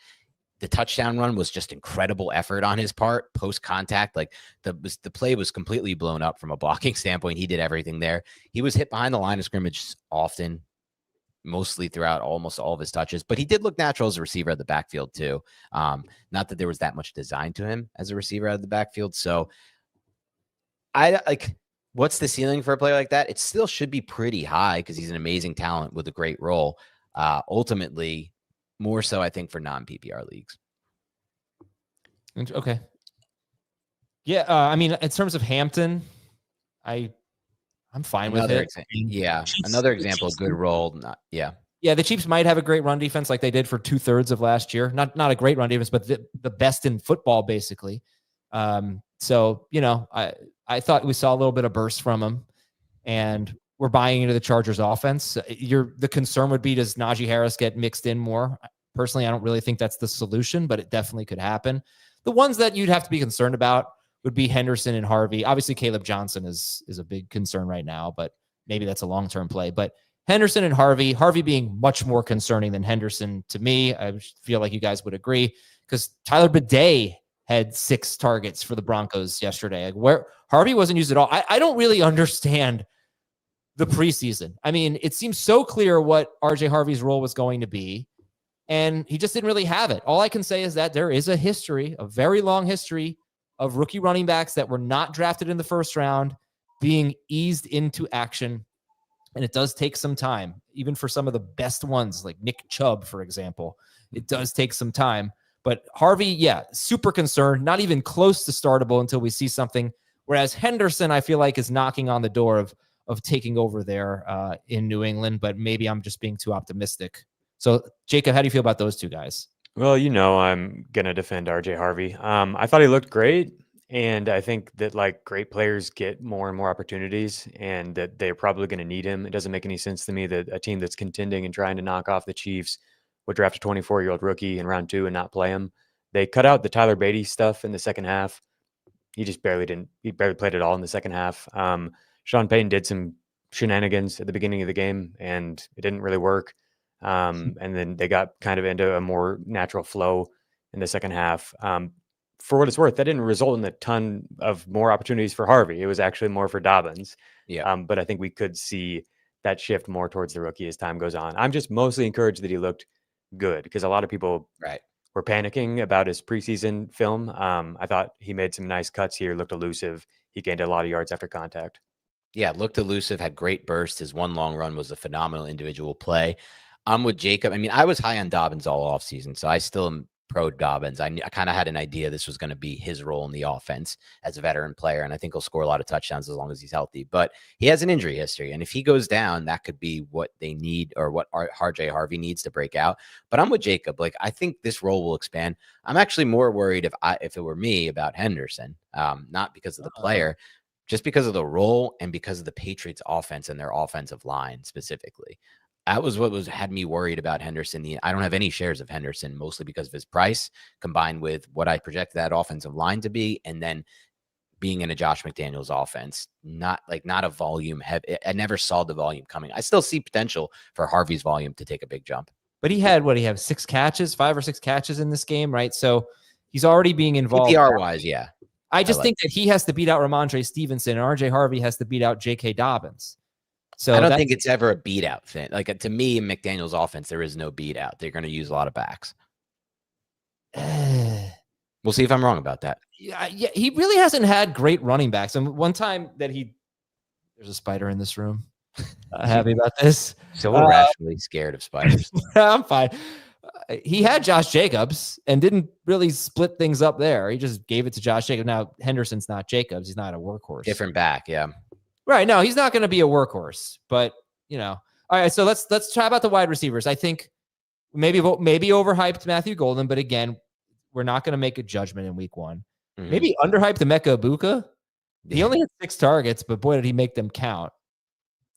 the touchdown run was just incredible effort on his part, post-contact. Like the play was completely blown up from a blocking standpoint. He did everything there. He was hit behind the line of scrimmage often, mostly throughout almost all of his touches, but he did look natural as a receiver at the backfield too. Not that there was that much design to him as a receiver out of the backfield. So what's the ceiling for a player like that? It still should be pretty high because he's an amazing talent with a great role. Ultimately, more so, I think, for non-PPR leagues. Okay. Yeah, I mean, in terms of Hampton, I'm fine with it. Another example, good role. Yeah, the Chiefs might have a great run defense like they did for 2/3 of last year. Not a great run defense, but the best in football, basically. So, I thought we saw a little bit of burst from him, and we're buying into the Chargers offense. The concern would be, does Najee Harris get mixed in more? Personally, I don't really think that's the solution, but it definitely could happen. The ones that you'd have to be concerned about would be Henderson and Harvey. Obviously, Caleb Johnson is a big concern right now, but maybe that's a long-term play. But Henderson and Harvey being much more concerning than Henderson to me. I feel like you guys would agree, because Tyler Bidet had 6 targets for the Broncos yesterday. Like, where Harvey wasn't used at all. I don't really understand the preseason. I mean, it seems so clear what RJ Harvey's role was going to be, and he just didn't really have it. All I can say is that there is a very long history of rookie running backs that were not drafted in the first round being eased into action. And it does take some time, even for some of the best ones, like Nick Chubb, for example. It does take some time. But Harvey, super concerned, not even close to startable until we see something. Whereas Henderson, I feel like, is knocking on the door of taking over there in New England. But maybe I'm just being too optimistic So, Jacob, how do you feel about those two guys? Well, I'm going to defend RJ Harvey. I thought he looked great. And I think that great players get more and more opportunities and that they're probably going to need him. It doesn't make any sense to me that a team that's contending and trying to knock off the Chiefs would draft a 24-year-old rookie in round 2 and not play him. They cut out the Tyler Beatty stuff in the second half. He barely played at all in the second half. Sean Payton did some shenanigans at the beginning of the game and it didn't really work. And then they got kind of into a more natural flow in the second half. For what it's worth, that didn't result in a ton of more opportunities for Harvey. It was actually more for Dobbins. Yeah. But I think we could see that shift more towards the rookie as time goes on. I'm just mostly encouraged that he looked good because a lot of people were panicking about his preseason film. I thought he made some nice cuts here, looked elusive. He gained a lot of yards after contact. Yeah, looked elusive, had great burst. His one long run was a phenomenal individual play. I'm with Jacob. I mean, I was high on Dobbins all offseason, so I still am pro Dobbins. I kind of had an idea this was going to be his role in the offense as a veteran player, and I think he'll score a lot of touchdowns as long as he's healthy. But he has an injury history, and if he goes down, that could be what they need or what RJ Harvey needs to break out. But I'm with Jacob. I think this role will expand. I'm actually more worried if it were me about Henderson, not because of the player, just because of the role and because of the Patriots offense and their offensive line specifically. That was what had me worried about Henderson. I don't have any shares of Henderson, mostly because of his price, combined with what I projected that offensive line to be, and then being in a Josh McDaniels offense, not a volume heavy. I never saw the volume coming. I still see potential for Harvey's volume to take a big jump. But he had 5 or 6 catches in this game, right? So he's already being involved. PPR-wise, yeah. I think that he has to beat out Ramondre Stevenson, and RJ Harvey has to beat out J.K. Dobbins. So I don't think it's ever a beat out thing. To me, in McDaniel's offense, there is no beat out. They're going to use a lot of backs. We'll see if I'm wrong about that. Yeah, he really hasn't had great running backs. And one time that there's a spider in this room. Happy about this. So irrationally scared of spiders. I'm fine. He had Josh Jacobs and didn't really split things up there. He just gave it to Josh Jacobs. Now, Henderson's not Jacobs. He's not a workhorse. Different back, yeah. Right. No, he's not going to be a workhorse, but all right. So let's try about the wide receivers. I think maybe overhyped Matthew Golden, but again, we're not going to make a judgment in week 1. Mm-hmm. Maybe underhyped the Emeka Egbuka. He only had 6 targets, but boy, did he make them count.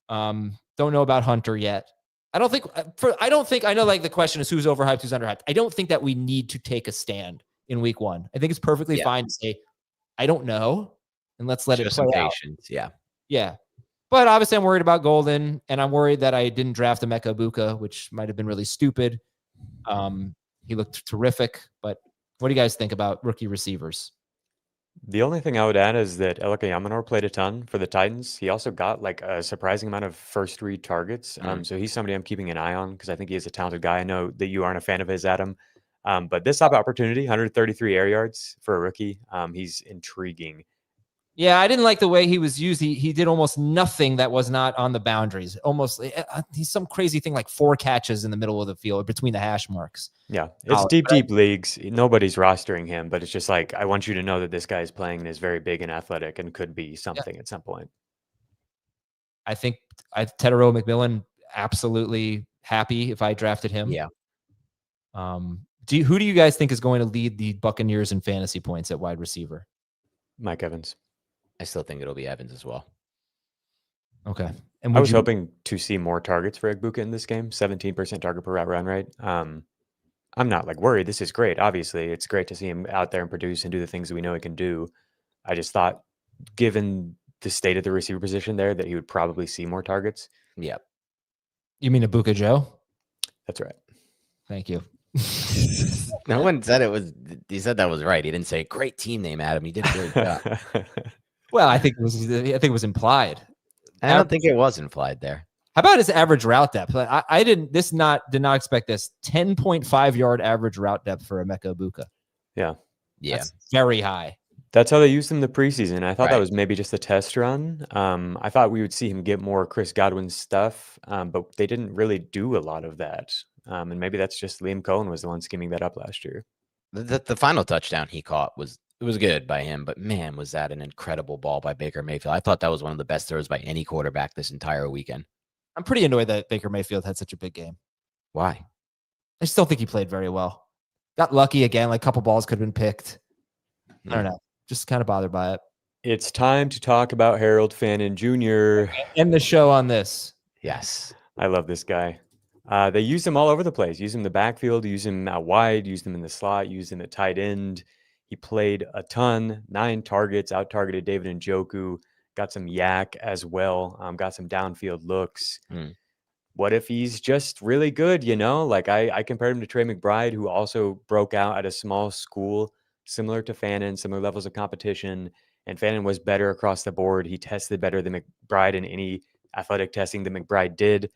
Don't know about Hunter yet. I know the question is who's overhyped, who's underhyped. I don't think that we need to take a stand in week 1. I think it's perfectly fine to say, I don't know. And let's let it play out. Patience. Yeah. Yeah. But obviously I'm worried about Golden, and I'm worried that I didn't draft Emeka Egbuka, which might have been really stupid. He looked terrific, but what do you guys think about rookie receivers? The only thing I would add is that Elika Yamanor played a ton for the Titans. He also got a surprising amount of first read targets. So he's somebody I'm keeping an eye on because I think he is a talented guy. I know that you aren't a fan of his, Adam. But this type of opportunity, 133 air yards for a rookie, he's intriguing. Yeah, I didn't like the way he was used. He did almost nothing that was not on the boundaries. Almost, he's some crazy thing like 4 catches in the middle of the field between the hash marks. Yeah, it's deep leagues. Nobody's rostering him, but it's just I want you to know that this guy is playing and is very big and athletic and could be something at some point. I think Tedero McMillan, absolutely happy if I drafted him. Yeah. Who do you guys think is going to lead the Buccaneers in fantasy points at wide receiver? Mike Evans. I still think it'll be Evans as well. Okay. And I was hoping to see more targets for Egbuka in this game, 17% target per route run rate. I'm not worried. This is great. Obviously, it's great to see him out there and produce and do the things that we know he can do. I just thought, given the state of the receiver position there, that he would probably see more targets. Yeah. You mean Egbuka Joe? That's right. Thank you. No one said it was. He said that was right. He didn't say great team name, Adam. He did a great job. Well, I think it was implied. I don't think it was implied there. How about his average route depth? I did not expect this. 10.5 yard average route depth for Emeka Egbuka. Yeah. That's very high. That's how they used him in the preseason. I thought that was maybe just a test run. I thought we would see him get more Chris Godwin stuff, but they didn't really do a lot of that. And maybe that's just Liam Cohen was the one scheming that up last year. The final touchdown he caught was good by him, but man, was that an incredible ball by Baker Mayfield. I thought that was one of the best throws by any quarterback this entire weekend. I'm pretty annoyed that Baker Mayfield had such a big game. Why? I still think he played very well. Got lucky again. Like a couple balls could have been picked. I don't know. Just kind of bothered by it. It's time to talk about Harold Fannin Jr. End the show on this. Yes. I love this guy. They use him all over the place. Use him in the backfield, use him out wide, use him in the slot, use him at tight end. He played a ton, 9 targets, out-targeted David Njoku, got some yak as well, got some downfield looks. What if he's just really good, Like I compared him to Trey McBride, who also broke out at a small school, similar to Fannin, similar levels of competition, and Fannin was better across the board. He tested better than McBride in any athletic testing that McBride did.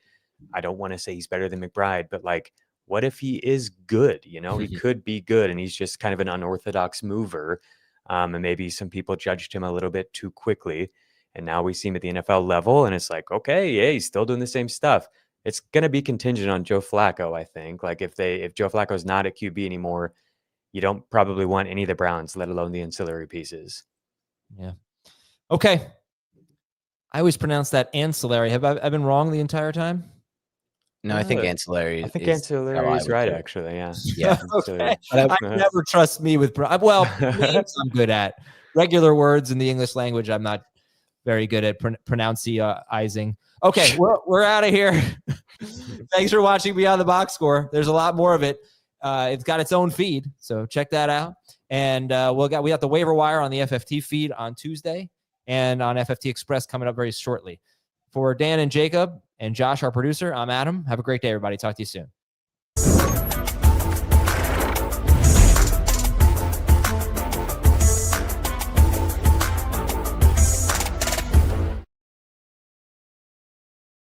I don't want to say he's better than McBride, but like, what if he is good? He could be good, and he's just kind of an unorthodox mover. And maybe some people judged him a little bit too quickly. And now we see him at the NFL level, and it's like, okay, yeah, he's still doing the same stuff. It's going to be contingent on Joe Flacco, I think. Like if Joe Flacco's not at QB anymore, you don't probably want any of the Browns, let alone the ancillary pieces. Yeah. Okay. I always pronounce that ancillary. Have I been wrong the entire time? No, I think ancillary. I think is ancillary how I is would right, do it. actually. Yeah. Yeah. Okay. I never trust me with names I'm good at. Regular words in the English language, I'm not very good at pronouncing. Okay, we're out of here. Thanks for watching Beyond the Box Score. There's a lot more of it. It's got its own feed, so check that out. And we got the waiver wire on the FFT feed on Tuesday and on FFT Express coming up very shortly. For Dan and Jacob and Josh, our producer, I'm Adam. Have a great day, everybody. Talk to you soon.